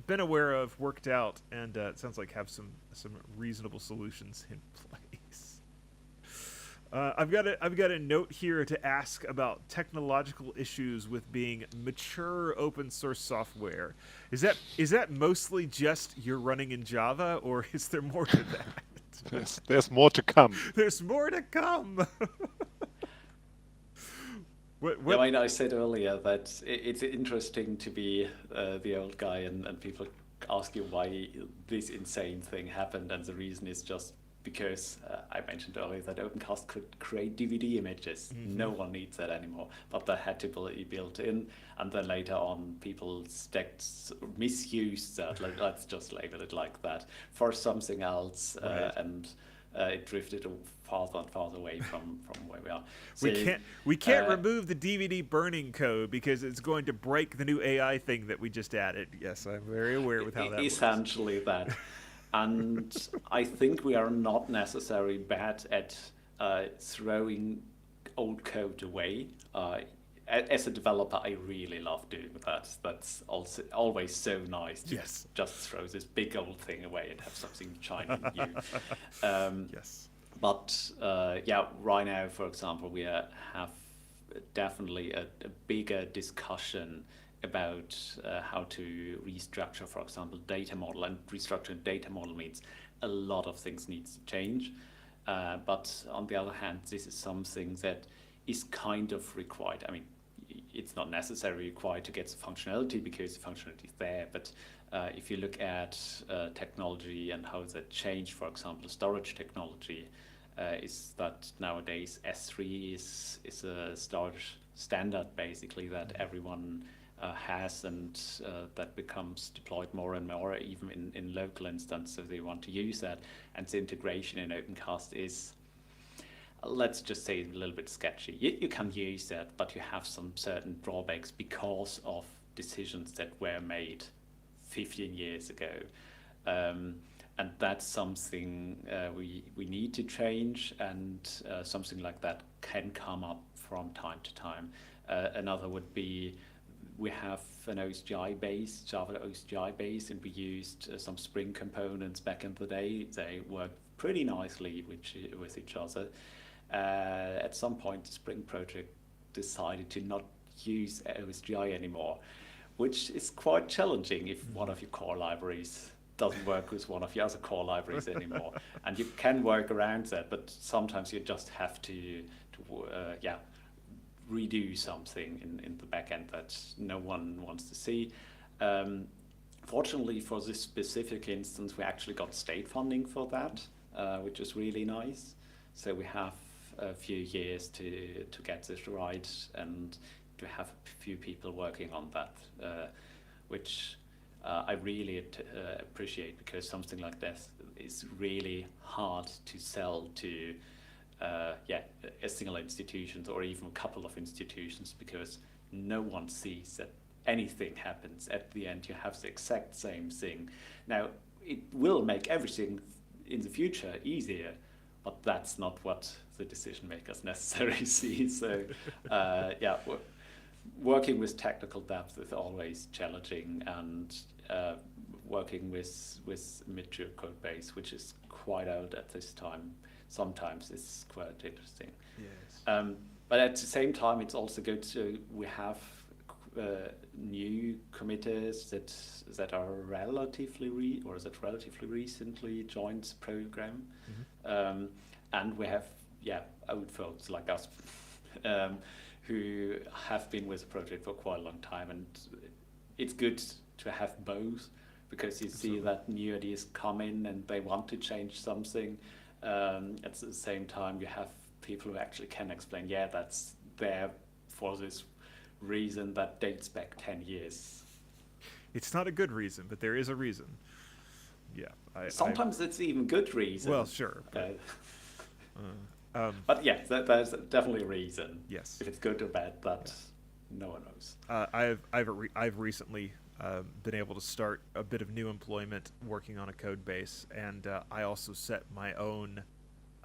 been aware of, worked out, and it sounds like have some reasonable solutions in place. I've got a note here to ask about technological issues with being mature open source software. Is that mostly just you're running in Java, or is there more to that? There's more to come. There's more to come. What? Yeah, I mean, I said earlier that it's interesting to be the old guy and people ask you why this insane thing happened, and the reason is just because I mentioned earlier that OpenCast could create DVD images. Mm-hmm. No one needs that anymore, but that had to be built in, and then later on people misused that, let's just label it like that, for something else, right. And it drifted farther and farther away from where we are. So, we can't remove the DVD burning code because it's going to break the new AI thing that we just added. Yes, I'm very aware with how that works. Essentially that. And I think we are not necessarily bad at throwing old code away. As a developer, I really love doing that. That's also always so nice to just throw this big old thing away and have something shiny and new. Yes. But right now, for example, we have definitely a bigger discussion about how to restructure, for example, data model. And restructuring data model means a lot of things needs to change. But on the other hand, this is something that is kind of required. I mean, it's not necessarily required to get the functionality because the functionality is there. But if you look at technology and how that changed, for example, storage technology, is that nowadays S3 is a storage standard basically that everyone has, and that becomes deployed more and more, even in local instances if they want to use that. And the integration in OpenCast is, let's just say, a little bit sketchy. You can use that, but you have some certain drawbacks because of decisions that were made 15 years ago. And that's something we need to change, and something like that can come up from time to time. Another would be, we have an OSGI base, Java OSGI base, and we used some Spring components back in the day. They worked pretty nicely with each other. At some point, the Spring project decided to not use OSGI anymore, which is quite challenging if one of your core libraries doesn't work with one of the other core libraries anymore. And you can work around that, but sometimes you just have to redo something in the backend that no one wants to see. Fortunately for this specific instance, we actually got state funding for that, which is really nice. So we have a few years to get this right and to have a few people working on that, which I really appreciate, because something like this is really hard to sell to a single institution or even a couple of institutions, because no one sees that anything happens. At the end, you have the exact same thing. Now, it will make everything in the future easier, but that's not what the decision makers necessarily see. So, working with technical depth is always challenging, and working with mature code base, which is quite old at this time, sometimes it's quite interesting. Yes. But at the same time, it's also good to, we have new committers that are relatively recently joined the program. Mm-hmm. And we have old folks like us who have been with the project for quite a long time, and it's good to have both, because you see that new ideas come in and they want to change something. At the same time, you have people who actually can explain, yeah, that's there for this reason that dates back 10 years. It's not a good reason, but there is a reason. Yeah. Sometimes it's even good reason. Well, sure. But yeah, there's definitely a reason. Yes. If it's good or bad, that no one knows. I've recently been able to start a bit of new employment working on a code base, and I also set my own.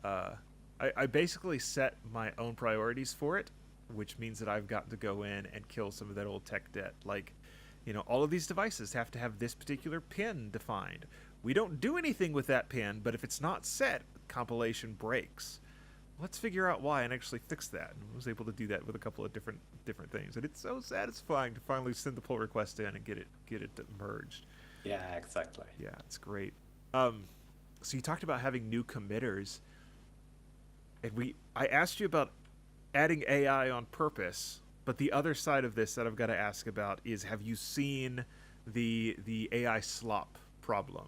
I basically set my own priorities for it, which means that I've got to go in and kill some of that old tech debt. Like, all of these devices have to have this particular pin defined. We don't do anything with that pin, but if it's not set, compilation breaks. Let's figure out why and actually fix that. And I was able to do that with a couple of different things, and it's so satisfying to finally send the pull request in and get it merged. Yeah, exactly. Yeah, it's great. So you talked about having new committers, and I asked you about adding AI on purpose, but the other side of this that I've got to ask about is, have you seen the AI slop problem?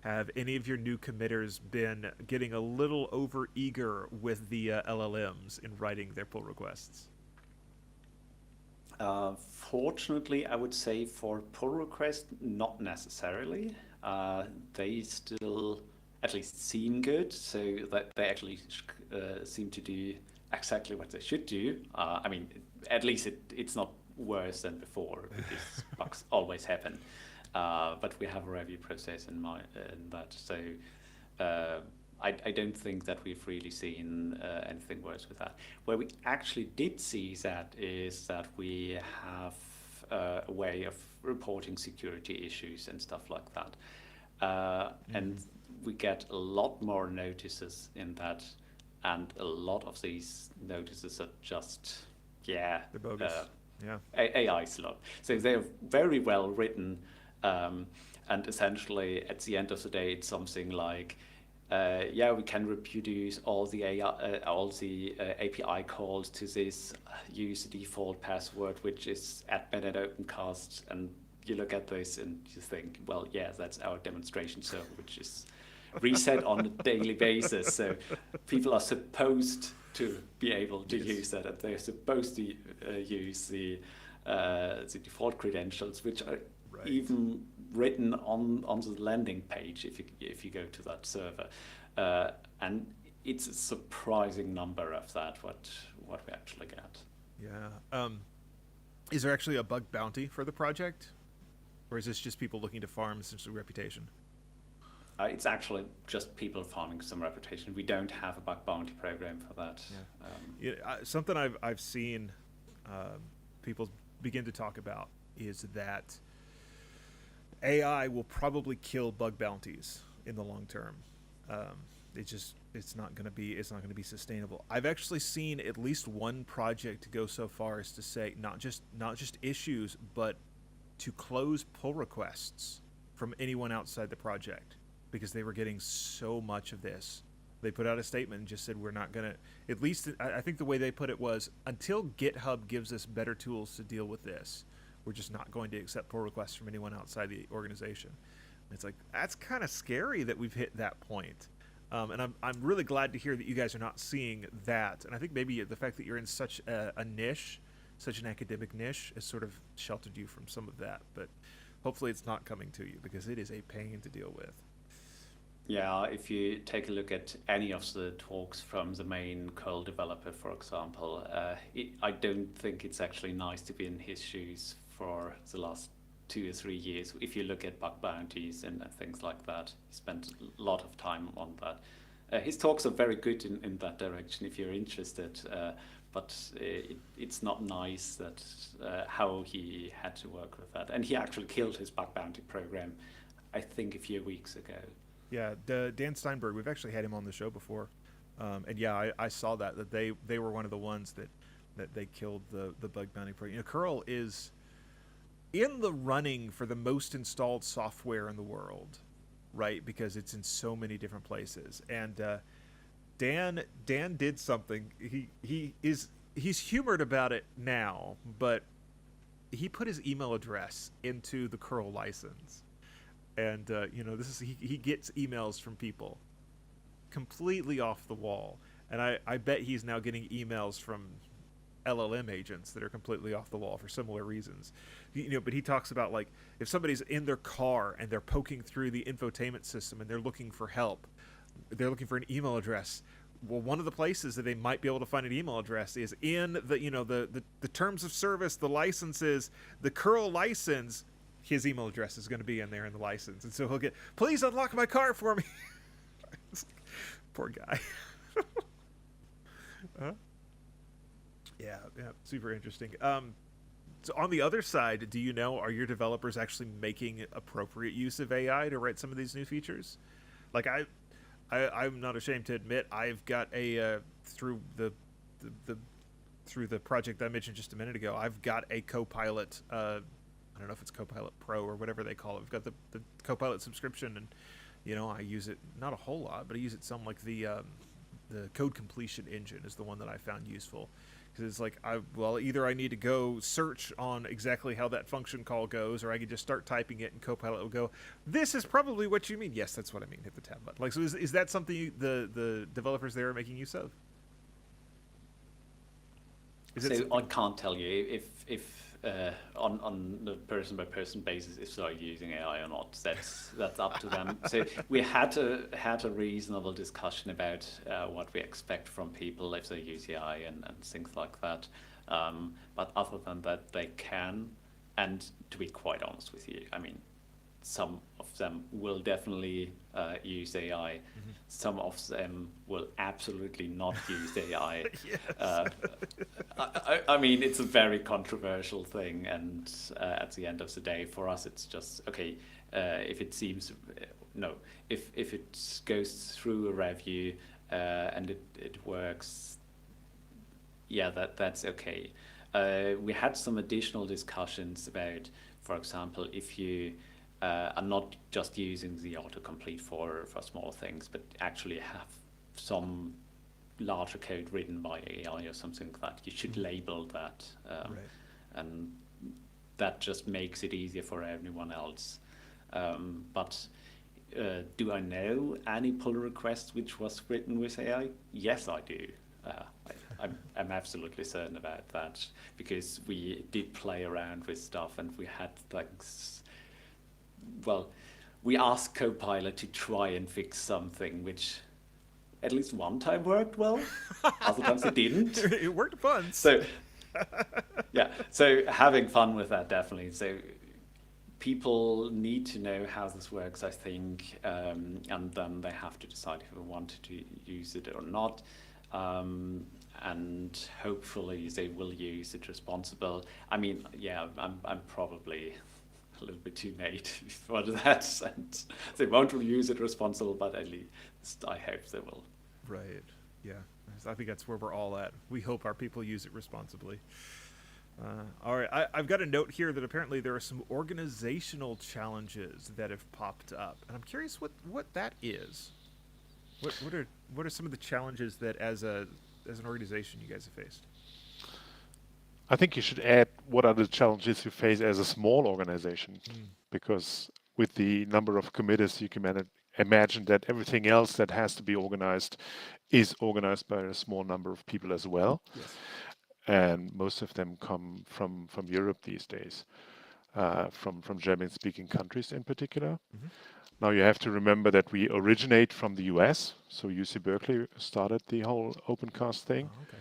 Have any of your new committers been getting a little over eager with the LLMs in writing their pull requests? Fortunately, I would say for pull request, not necessarily. They still at least seem good, so that they actually seem to do exactly what they should do. I mean, at least it's not worse than before, because bugs always happen. But we have a review process in that, so I don't think that we've really seen anything worse with that. Where we actually did see that is that we have a way of reporting security issues and stuff like that. And we get a lot more notices in that, and a lot of these notices are just, they're bogus. AI slop. So they're very well written, and essentially at the end of the day, it's something like, we can reproduce all the API calls to this, use the default password, which is @Bennett OpenCast, and you look at this and you think, well, yeah, that's our demonstration server, which is reset on a daily basis. So people are supposed to be able to use that, and they're supposed to use the default credentials, which are even written on the landing page if you go to that server, and it's a surprising number of that what we actually get. Yeah. Is there actually a bug bounty for the project, or is this just people looking to farm essentially reputation? It's actually just people farming some reputation. We don't have a bug bounty program for that. Something I've seen people begin to talk about is that AI will probably kill bug bounties in the long term. It's not going to be sustainable. I've actually seen at least one project go so far as to say not just issues, but to close pull requests from anyone outside the project, because they were getting so much of this. They put out a statement and just said, we're not going to, at least I think the way they put it was, until GitHub gives us better tools to deal with this, we're just not going to accept pull requests from anyone outside the organization. And it's like, that's kind of scary that we've hit that point. And I'm really glad to hear that you guys are not seeing that. And I think maybe the fact that you're in such a niche, such an academic niche, has sort of sheltered you from some of that. But hopefully it's not coming to you, because it is a pain to deal with. Yeah, if you take a look at any of the talks from the main curl developer, for example, I don't think it's actually nice to be in his shoes for the last 2 or 3 years. If you look at bug bounties and things like that, he spent a lot of time on that. His talks are very good in that direction if you're interested, but it's not nice that how he had to work with that. And he actually killed his bug bounty program, I think, a few weeks ago. Yeah, Dan Steinberg, we've actually had him on the show before. And yeah, I saw that they were one of the ones that they killed the bug bounty program. Curl is in the running for the most installed software in the world, right? Because it's in so many different places. And Dan did something. He's humored about it now, but he put his email address into the curl license. And this is he gets emails from people completely off the wall, And I bet he's now getting emails from LLM agents that are completely off the wall for similar reasons. But he talks about, like, if somebody's in their car and they're poking through the infotainment system and they're looking for help, they're looking for an email address. Well, one of the places that they might be able to find an email address is in the terms of service, the licenses, the curl license. His email address is going to be in there in the license, and so he'll get, please unlock my car for me. Poor guy. Yeah, super interesting. So on the other side, do you know, are your developers actually making appropriate use of AI to write some of these new features? Like I'm not ashamed to admit I've got a through the project I mentioned just a minute ago, I've got a Copilot. I don't know if it's Copilot Pro or whatever they call it. I've got the Copilot subscription, and I use it not a whole lot, but I use it some. Like the code completion engine is the one that I found useful. It's like, either I need to go search on exactly how that function call goes, or I could just start typing it and Copilot will go, this is probably what you mean. Yes, that's what I mean. Hit the tab button. Like, so is that something the developers there are making use of? I can't tell you if on the person by person basis if they're using AI or not. That's up to them. So we had a reasonable discussion about what we expect from people if they use AI and things like that. But other than that, they can. And to be quite honest with you, I mean, some of them will definitely use AI. Mm-hmm. Some of them will absolutely not use AI. Yes. I mean, it's a very controversial thing, and at the end of the day, for us, it's just okay. If it seems if it goes through a review and it works, yeah, that's okay. We had some additional discussions about, for example, if you are not just using the autocomplete for small things, but actually have some larger code written by AI or something like that, you should label that. Right. And that just makes it easier for everyone else. But do I know any pull request which was written with AI? Yes, I do. I'm absolutely certain about that, because we did play around with stuff, and we had things. Well, we asked Copilot to try and fix something which at least one time worked well. Other times it didn't. It worked once. So, yeah. So having fun with that, definitely. So people need to know how this works, I think, and then they have to decide if they want to use it or not. And hopefully they will use it responsible. I mean, yeah, I'm probably a little bit too native for that, and they won't use it responsible, but at least I hope they will. Right. Yeah. I think that's where we're all at. We hope our people use it responsibly. All right. I've got a note here that apparently there are some organizational challenges that have popped up, and I'm curious what that is. What are some of the challenges that as an organization you guys have faced? I think you should add what are the challenges you face as a small organization, because with the number of committers, you can imagine that everything else that has to be organized is organized by a small number of people as well. Yes. And most of them come from Europe these days, from German-speaking countries in particular. Mm-hmm. Now you have to remember that we originate from the US, so UC Berkeley started the whole OpenCast thing. Oh, okay.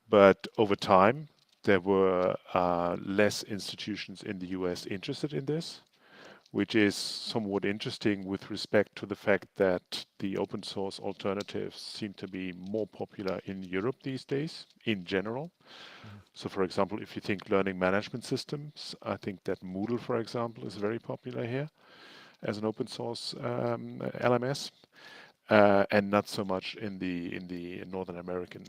But over time, there were less institutions in the US interested in this, which is somewhat interesting with respect to the fact that the open source alternatives seem to be more popular in Europe these days in general. Mm-hmm. So for example, if you think learning management systems, I think that Moodle, for example, is very popular here as an open source LMS. And not so much in the Northern American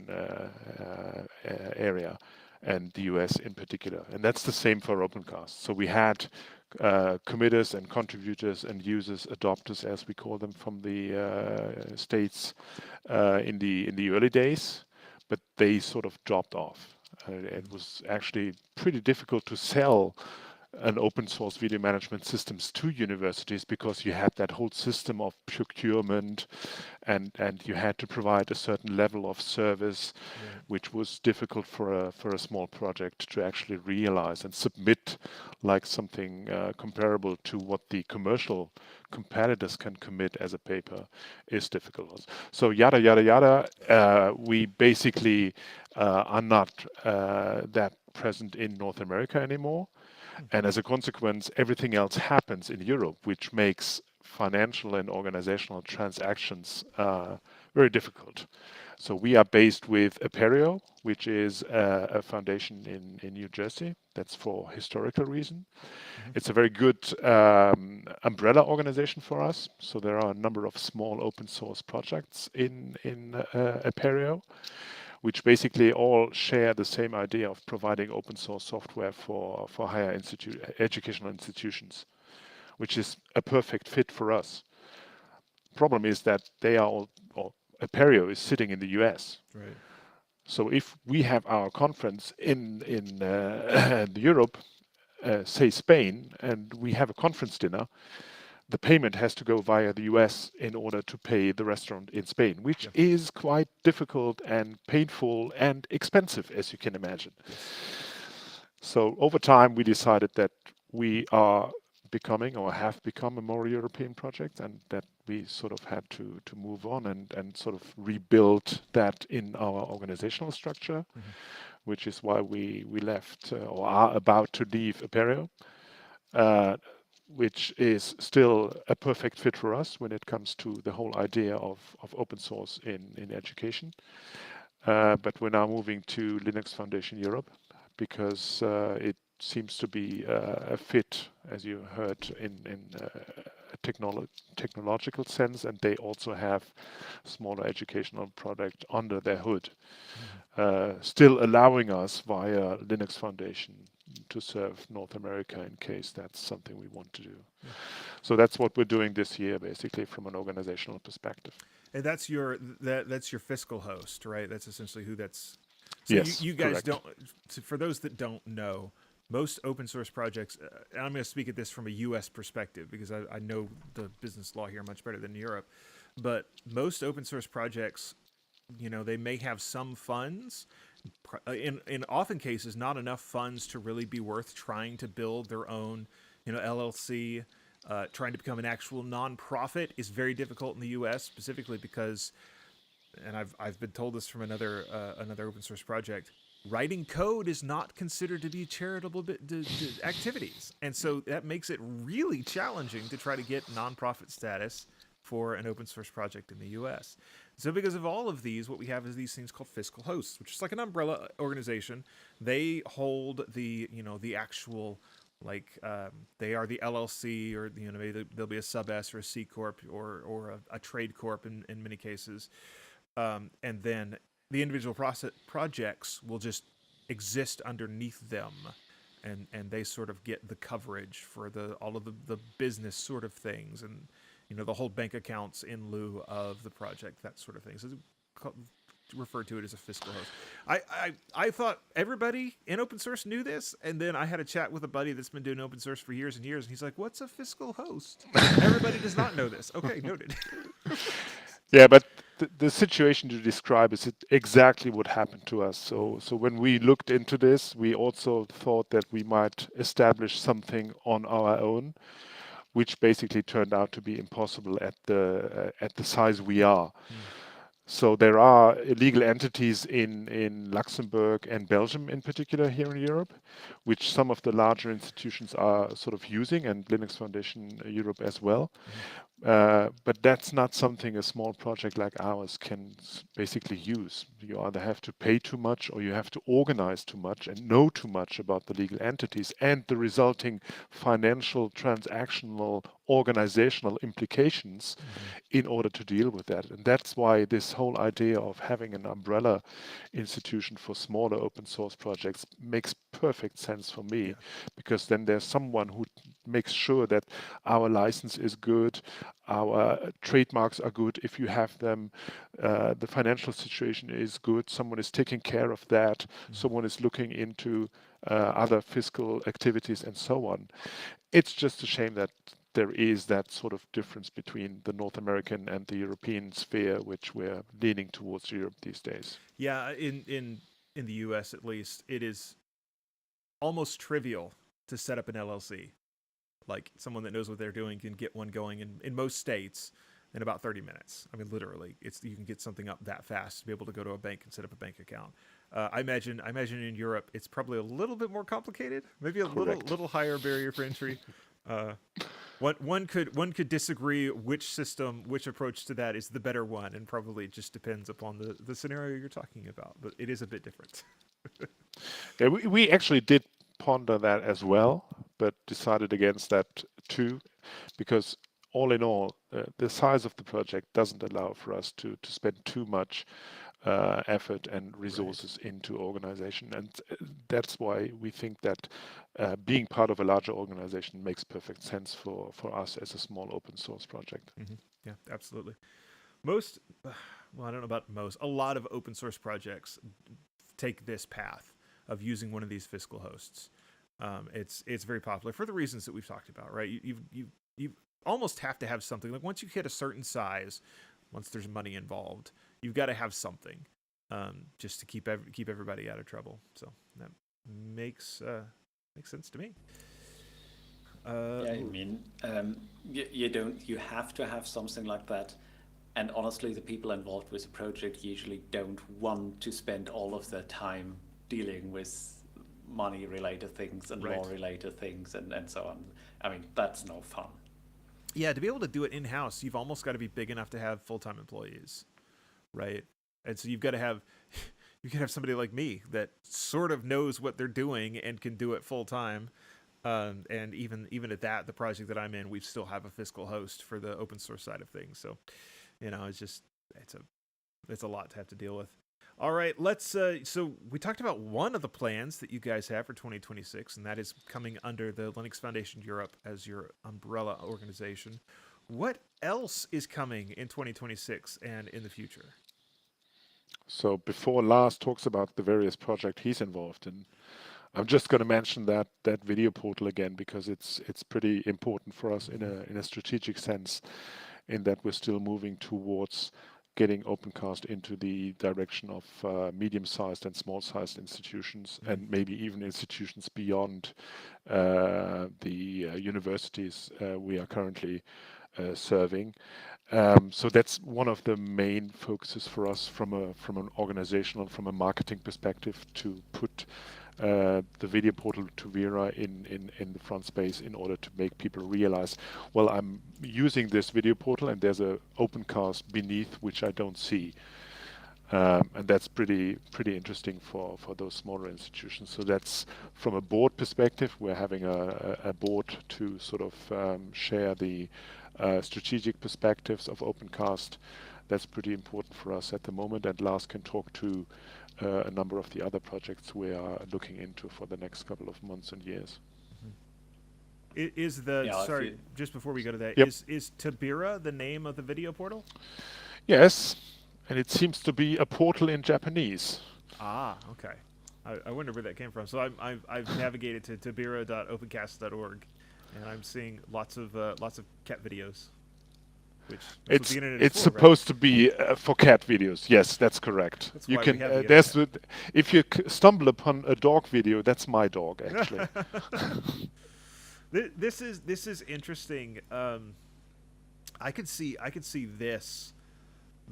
area, and the US in particular. And that's the same for OpenCast. So we had committers and contributors and users, adopters as we call them, from the States in the early days, but they sort of dropped off. It was actually pretty difficult to sell an open source video management systems to universities, because you had that whole system of procurement, and you had to provide a certain level of service, Right. which was difficult for a small project to actually realize and submit, like something comparable to what the commercial competitors can commit as a paper is difficult. So yada yada yada. We basically are not that present in North America anymore, and as a consequence, everything else happens in Europe, which makes financial and organizational transactions very difficult. So we are based with Apereo, which is a foundation in New Jersey. That's for historical reason. It's a very good umbrella organization for us. So there are a number of small open source projects in Apereo, which basically all share the same idea of providing open source software for higher educational institutions, which is a perfect fit for us. Problem is that they are all, or Apereo is sitting in the US. Right. So if we have our conference in Europe, say Spain, and we have a conference dinner, the payment has to go via the US in order to pay the restaurant in Spain, which is quite difficult and painful and expensive, as you can imagine. So over time, we decided that we are becoming or have become a more European project, and that we sort of had to move on and sort of rebuild that in our organizational structure, which is why we left or are about to leave Apereo, which is still a perfect fit for us when it comes to the whole idea of open source in education. But we're now moving to Linux Foundation Europe, because it seems to be a fit, as you heard, in a technological sense, and they also have smaller educational product under their hood, still allowing us via Linux Foundation to serve North America in case that's something we want to do. So that's what we're doing this year, basically, from an organizational perspective. And that's your fiscal host, right? That's essentially who that's. So yes, you guys correct. don't. For those that don't know, most open source projects. And I'm going to speak at this from a U.S. perspective, because I know the business law here much better than Europe. But most open source projects, they may have some funds. In often cases, not enough funds to really be worth trying to build their own, LLC. Trying to become an actual nonprofit is very difficult in the U.S. specifically because, and I've been told this from another open source project, writing code is not considered to be charitable activities, and so that makes it really challenging to try to get nonprofit status for an open source project in the U.S. So because of all of these, what we have is these things called fiscal hosts, which is like an umbrella organization. They hold the actual, like they are the LLC, or maybe there'll be a sub S or a C corp or a trade corp in many cases, and then the individual projects will just exist underneath them, and they sort of get the coverage for all of the business sort of things, and the whole bank accounts in lieu of the project, that sort of thing. So referred to it as a fiscal host. I thought everybody in open source knew this, and then I had a chat with a buddy that's been doing open source for years and years, and he's like, "What's a fiscal host?" Everybody does not know this. Okay, noted. Yeah, but the situation to describe is exactly what happened to us. So when we looked into this, we also thought that we might establish something on our own, which basically turned out to be impossible at the size we are. So there are legal entities in Luxembourg and Belgium in particular here in Europe, which some of the larger institutions are sort of using, and Linux Foundation Europe as well. But that's not something a small project like ours can basically use. You either have to pay too much, or you have to organize too much and know too much about the legal entities and the resulting financial, transactional, organizational implications in order to deal with that. And that's why this whole idea of having an umbrella institution for smaller open source projects makes perfect sense for me, because then there's someone who makes sure that our license is good, our trademarks are good if you have them, the financial situation is good, someone is taking care of that, someone is looking into other fiscal activities and so on. It's just a shame that there is that sort of difference between the North American and the European sphere, which we're leaning towards Europe these days. Yeah, in the U.S. at least, it is almost trivial to set up an LLC. Like someone that knows what they're doing can get one going in most states in about 30 minutes. I mean, literally, you can get something up that fast to be able to go to a bank and set up a bank account. I imagine in Europe it's probably a little bit more complicated, maybe a little higher barrier for entry. One could disagree which approach to that is the better one, and probably it just depends upon the scenario you're talking about. But it is a bit different. Yeah, we actually did ponder that as well, but decided against that too, because all in all, the size of the project doesn't allow for us to spend too much effort and resources into organization, and that's why we think that being part of a larger organization makes perfect sense for us as a small open source project. Mm-hmm. Yeah, absolutely. I don't know about most, a lot of open source projects take this path of using one of these fiscal hosts. It's very popular for the reasons that we've talked about, right? You almost have to have something. Like once you hit a certain size, once there's money involved, you've got to have something just to keep everybody out of trouble. So that makes sense to me. Yeah, I mean, you have to have something like that. And honestly, the people involved with the project usually don't want to spend all of their time dealing with money-related things and law-related things and so on. I mean, that's no fun. Yeah, to be able to do it in-house, you've almost got to be big enough to have full-time employees, right? And so you've got to have somebody like me that sort of knows what they're doing and can do it full-time. And even at that, the project that I'm in, we still have a fiscal host for the open source side of things. So, it's a lot to have to deal with. All right, so we talked about one of the plans that you guys have for 2026, and that is coming under the Linux Foundation Europe as your umbrella organization. What else is coming in 2026 and in the future? So before Lars talks about the various projects he's involved in, I'm just going to mention that video portal again, because it's pretty important for us in a strategic sense, in that we're still moving towards getting OpenCast into the direction of medium-sized and small-sized institutions, and maybe even institutions beyond the universities we are currently serving. So that's one of the main focuses for us from an organizational, from a marketing perspective, to put the video portal to Vera in the front space, in order to make people realize, well, I'm using this video portal and there's a OpenCast beneath which I don't see. And that's pretty interesting for those smaller institutions. So that's from a board perspective. We're having a board to sort of share the strategic perspectives of OpenCast. That's pretty important for us at the moment, and Lars can talk to a number of the other projects we are looking into for the next couple of months and years. Just before we go to that, yep. is Tabira the name of the video portal? Yes, and it seems to be a portal in Japanese. Ah, okay. I wonder where that came from. So I've navigated to tabira.opencast.org, and I'm seeing lots of cat videos. Which it's supposed to be for cat videos. Yes, that's correct. That's you why can. we have the If you stumble upon a dog video, that's my dog actually. This is interesting. I could see this,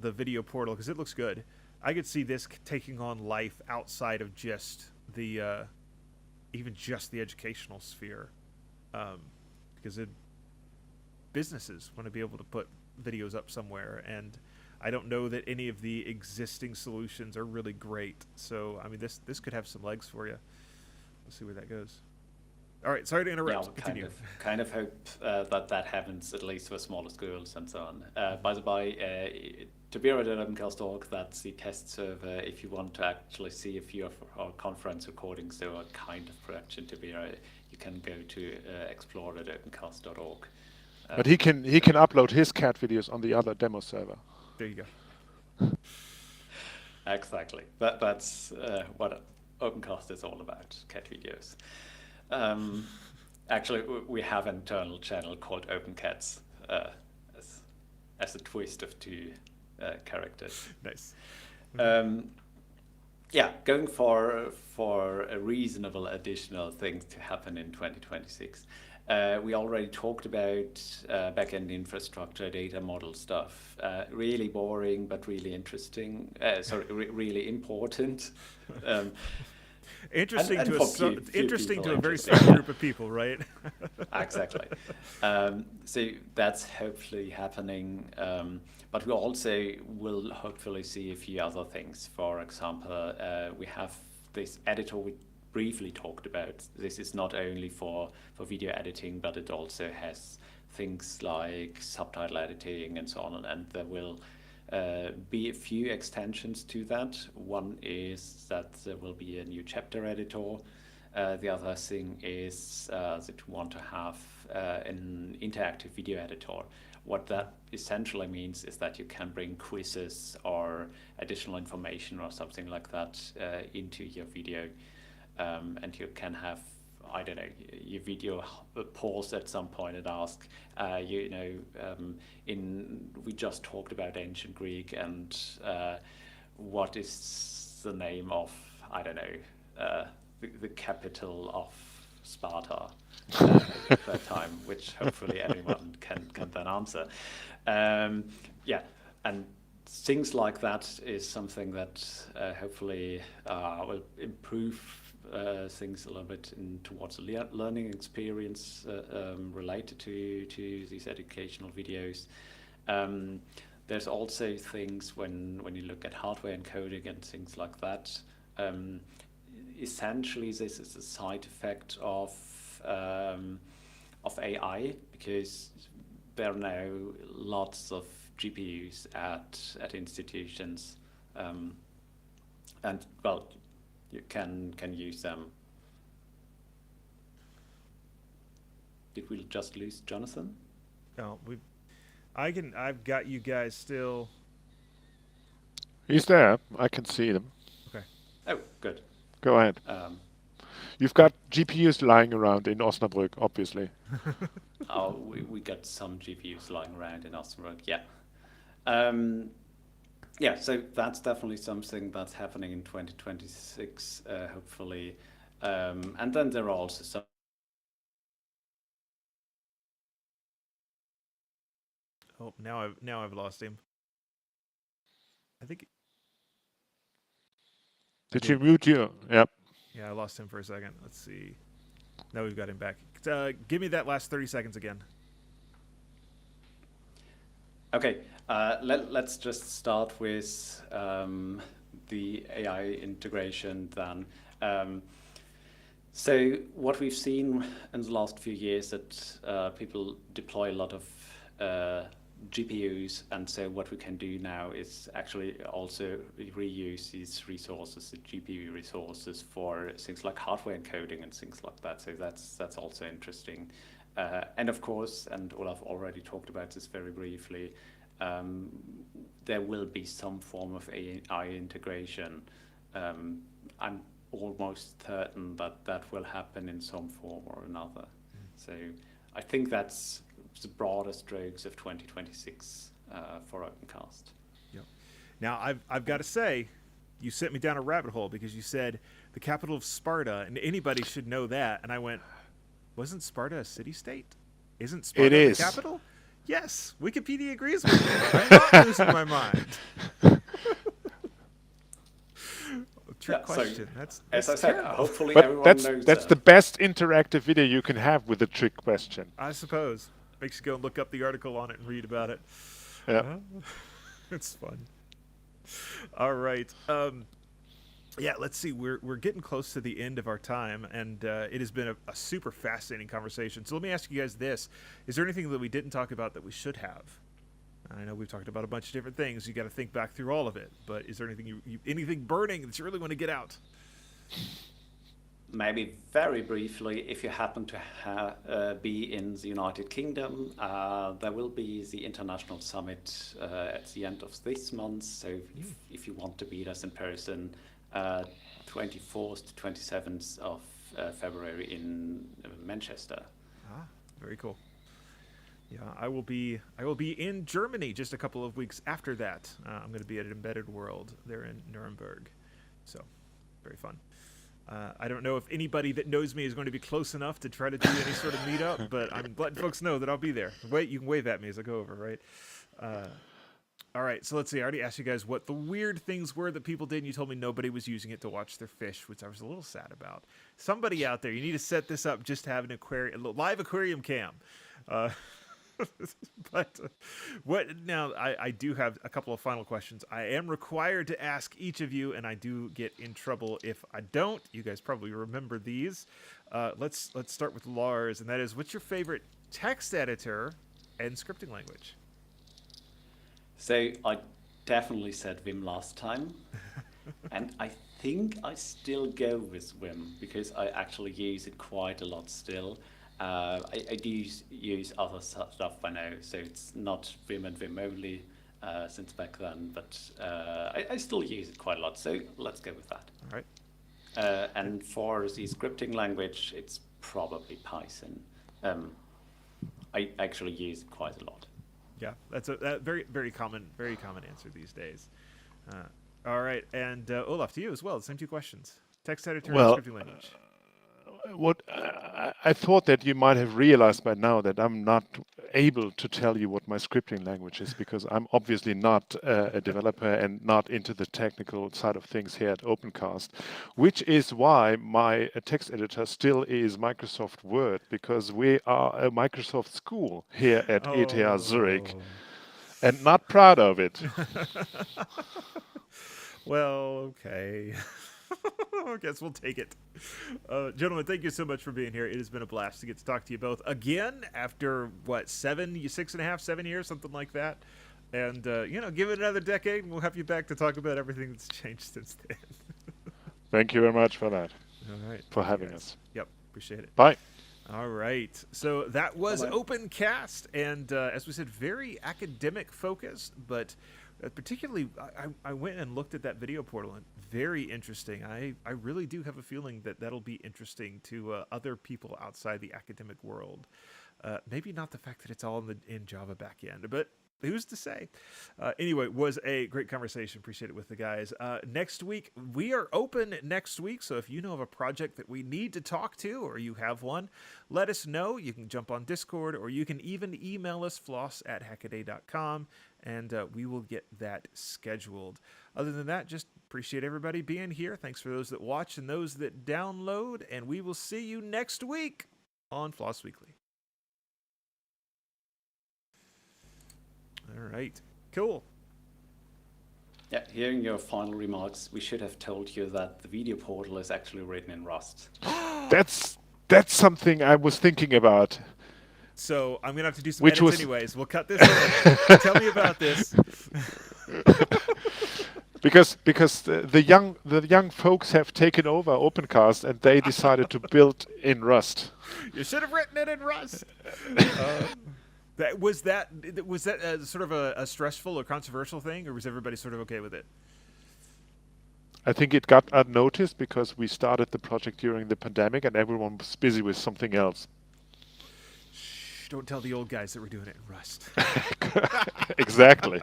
the video portal, because it looks good. I could see this taking on life outside of just the even just the educational sphere, because businesses want to be able to put videos up somewhere, and I don't know that any of the existing solutions are really great. So I mean, this could have some legs for you. Let's see where that goes. All right, sorry to Yeah, interrupt. I'll Continue. kind of hope that happens at least for smaller schools and so on. By the by, tabira.opencast.org, that's the test server. If you want to actually see a few of our conference recordings, they are kind of production Tabira, you can go to explore.opencast.org. But he can upload his cat videos on the other demo server. There you go. Exactly. That's what OpenCast is all about, cat videos. Actually, we have an internal channel called OpenCats as a twist of two characters. Nice. Yeah, going for a reasonable additional things to happen in 2026. We already talked about backend infrastructure, data model stuff. Really boring, but really interesting. Really important. Interesting and to a very interesting. small group of people, right? Exactly. So that's hopefully happening. But we also will hopefully see a few other things. For example, we have this editor we briefly talked about. This is not only for video editing, but it also has things like subtitle editing and so on. And there will be a few extensions to that. One is that there will be a new chapter editor. The other thing is that we want to have an interactive video editor. What that essentially means is that you can bring quizzes or additional information or something like that into your video, and you can have, I don't know, your video pause at some point and ask, we just talked about ancient Greek, and what is the name of, I don't know, the capital of Sparta at that time, which hopefully anyone can then answer. Yeah, and things like that is something that hopefully will improve things a little bit towards the learning experience related to these educational videos. There's also things when you look at hardware encoding and things like that. Essentially, this is a side effect of AI, because there are now lots of GPUs at institutions, and well, you can use them. Did we just lose Jonathan? No, I've got you guys still. He's there. I can see them. Okay. Oh, good. Go ahead. You've got GPUs lying around in Osnabrück, obviously. We got some GPUs lying around in Osnabrück, yeah. Yeah, so that's definitely something that's happening in 2026, hopefully. And then there are also some. Oh, now I've lost him. I think. Did you mute you? Yep. Yeah, I lost him for a second. Let's see. Now we've got him back. Give me that last 30 seconds again. Okay, let's just start with the AI integration then. So what we've seen in the last few years that people deploy a lot of GPUs, and so what we can do now is actually also reuse these resources, the GPU resources, for things like hardware encoding and things like that. So that's also interesting. And of course, and Olaf already talked about this very briefly, there will be some form of AI integration. I'm almost certain that will happen in some form or another. So I think that's the broader strokes of 2026 for OpenCast. Yep. Now I've got to say, you sent me down a rabbit hole because you said the capital of Sparta, and anybody should know that. And I went, wasn't Sparta a city-state? Isn't Sparta the capital? Yes, Wikipedia agrees with me. I'm not losing my mind. Trick question. That's as I said, hopefully but everyone knows that's the best interactive video you can have with a trick question. I suppose. Makes you go and look up the article on it and read about it. Yeah. It's fun. All right. Yeah, let's see. We're getting close to the end of our time, and it has been a super fascinating conversation. So let me ask you guys this: is there anything that we didn't talk about that we should have? I know we've talked about a bunch of different things. You got to think back through all of it. But is there anything anything burning that you really want to get out? Maybe very briefly, if you happen to be in the United Kingdom, there will be the International Summit at the end of this month. So if you want to meet us in person, 24th to 27th of February in Manchester. Ah, very cool. Yeah, I will be in Germany just a couple of weeks after that. I'm going to be at Embedded World there in Nuremberg. So, very fun. I don't know if anybody that knows me is going to be close enough to try to do any sort of meetup, but I'm letting folks know that I'll be there. Wait, you can wave at me as I go over, right? All right, so let's see. I already asked you guys what the weird things were that people did, and you told me nobody was using it to watch their fish, which I was a little sad about. Somebody out there, you need to set this up just to have a live aquarium cam. But what now? I do have a couple of final questions. I am required to ask each of you, and I do get in trouble if I don't. You guys probably remember these. Let's start with Lars, and that is, what's your favorite text editor and scripting language? So I definitely said Vim last time, and I think I still go with Vim because I actually use it quite a lot still. I do use other stuff by now, so it's not Vim and Vim only since back then, but I still use it quite a lot, so let's go with that. All right. And for the scripting language, it's probably Python. I actually use it quite a lot. Yeah, that's a very, very common answer these days. All right, and Olaf, to you as well. The same two questions: text editor and scripting language. What I thought that you might have realized by now that I'm not able to tell you what my scripting language is because I'm obviously not a developer and not into the technical side of things here at OpenCast, which is why my text editor still is Microsoft Word, because we are a Microsoft school here at ETH Zurich and not proud of it. Well, okay. I guess we'll take it. Gentlemen, thank you so much for being here. It has been a blast to get to talk to you both again after, 6.5, 7 years, something like that. And, give it another decade and we'll have you back to talk about everything that's changed since then. Thank you very much for that. All right. For having us. Yep. Appreciate it. Bye. All right. So that was OpenCast. And as we said, very academic focused, but particularly, I went and looked at that video portal, and very interesting. I really do have a feeling that that'll be interesting to other people outside the academic world. Maybe not the fact that it's all in Java backend, but who's to say? Anyway, it was a great conversation. Appreciate it with the guys. Next week, we are open next week. So if you know of a project that we need to talk to or you have one, let us know. You can jump on Discord or you can even email us, floss@hackaday.com, and we will get that scheduled. Other than that, just appreciate everybody being here. Thanks for those that watch and those that download. And we will see you next week on FLOSS Weekly. All right. Cool. Yeah, hearing your final remarks, we should have told you that the video portal is actually written in Rust. That's something I was thinking about. So I'm gonna have to do some edits anyways. We'll cut this in. Tell me about this. because the young folks have taken over OpenCast and they decided to build in Rust. You should have written it in Rust. Was that sort of a stressful or controversial thing, or was everybody sort of okay with it? I think it got unnoticed because we started the project during the pandemic and everyone was busy with something else. Shh, don't tell the old guys that we're doing it in Rust. Exactly.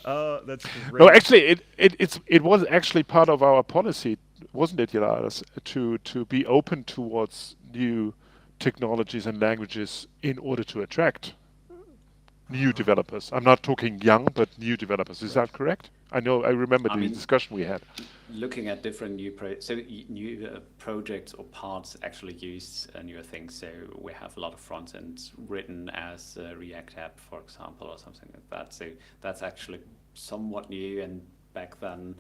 That's great. No, actually, it was actually part of our policy, wasn't it, Yaladas, to be open towards new technologies and languages in order to attract new developers. I'm not talking young, but new developers. Is that correct? I remember the discussion we had. Looking at different new projects or parts actually use newer things. So we have a lot of front ends written as a React app, for example, or something like that. So that's actually somewhat new. And back then,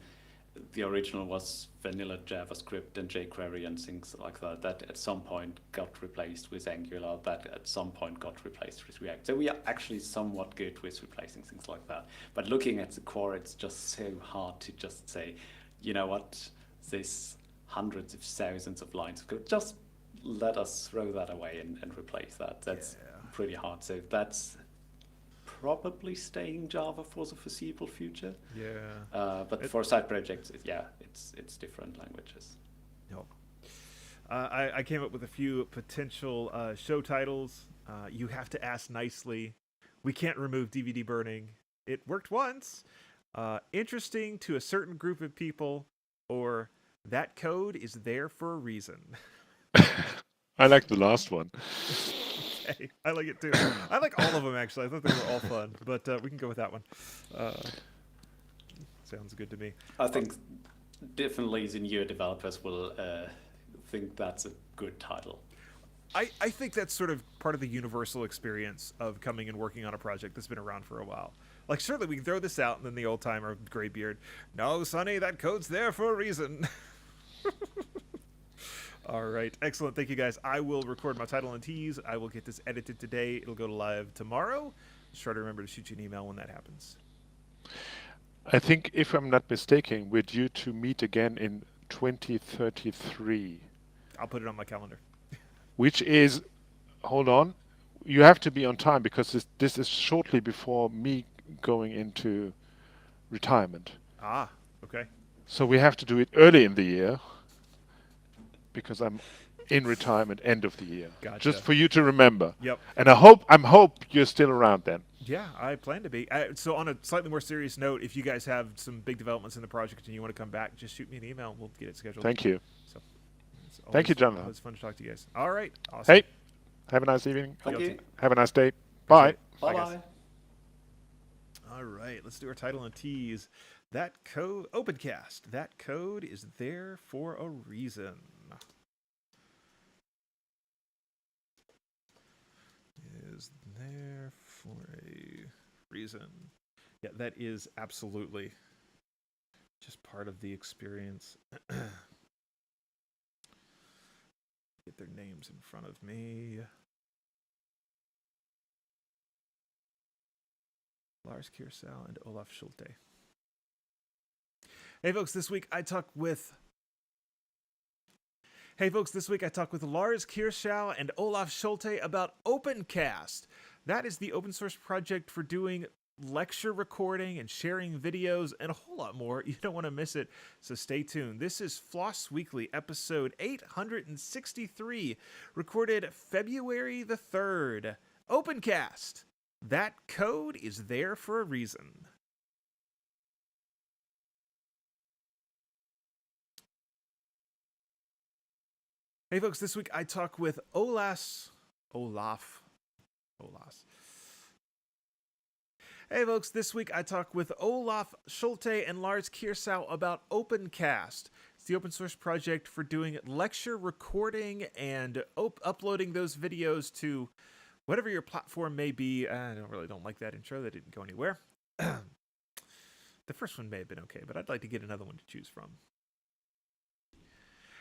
the original was vanilla JavaScript and jQuery and things like that. That at some point got replaced with Angular. That at some point got replaced with React. So we are actually somewhat good with replacing things like that. But looking at the core, it's just so hard to just say, you know what, this hundreds of thousands of lines of code, just let us throw that away and replace that. That's pretty hard. So that's probably staying Java for the foreseeable future. Yeah. But for side projects, it's different languages. Yep. I came up with a few potential show titles. You have to ask nicely. We can't remove DVD burning. It worked once. Interesting to a certain group of people, or that code is there for a reason. I like the last one. Okay, I like it too. I like all of them, actually. I thought they were all fun, but we can go with that one. Sounds good to me. I think definitely the newer developers will think that's a good title. I think that's sort of part of the universal experience of coming and working on a project that's been around for a while. Like, certainly we can throw this out, and then the old-timer graybeard, no, Sonny, that code's there for a reason. All right. Excellent. Thank you, guys. I will record my title and tease. I will get this edited today. It'll go live tomorrow. Just try to remember to shoot you an email when that happens. I think, if I'm not mistaken, we're due to meet again in 2033. I'll put it on my calendar. Which is, hold on, you have to be on time because this is shortly before me going into retirement. Ah, okay. So we have to do it early in the year because I'm in retirement end of the year. Gotcha. Just for you to remember. Yep. And I hope you're still around then. Yeah, I plan to be. So on a slightly more serious note, if you guys have some big developments in the project and you want to come back, just shoot me an email and we'll get it scheduled. Thank you. So, Thank you, Jonathan. It's fun to talk to you guys. All right. Awesome. Hey, have a nice evening. Thank you. Have a nice day. Bye. Bye guys. bye. All right, let's do our title and tease. That code, OpenCast, that code is there for a reason. Is there for a reason. Yeah, that is absolutely just part of the experience. Get their names in front of me. Lars Kiersau and Olaf Schulte. Hey folks, this week I talk with Lars Kiersau and Olaf Schulte about OpenCast. That is the open source project for doing lecture recording and sharing videos and a whole lot more. You don't want to miss it, so stay tuned. This is FLOSS Weekly, episode 863, recorded February the 3rd. OpenCast. That code is there for a reason. Hey folks, this week I talk with Olaf. Hey folks, this week I talk with Olaf Schulte and Lars Kiersau about OpenCast. It's the open source project for doing lecture recording and uploading those videos to whatever your platform may be. I don't like that intro. That didn't go anywhere. The first one may have been okay, but I'd like to get another one to choose from.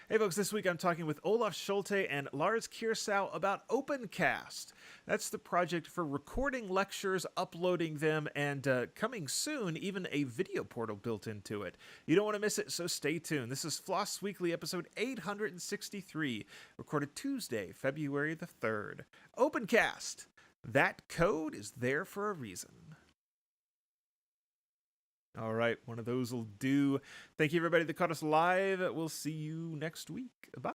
Hey folks, this week I'm talking with Olaf Schulte and Lars Kiersau about OpenCast. That's the project for recording lectures, uploading them, and coming soon, even a video portal built into it. You don't want to miss it, so stay tuned. This is FLOSS Weekly, episode 863, recorded Tuesday, February the 3rd. OpenCast. That code is there for a reason. All right, one of those will do. Thank you, everybody that caught us live. We'll see you next week. Bye.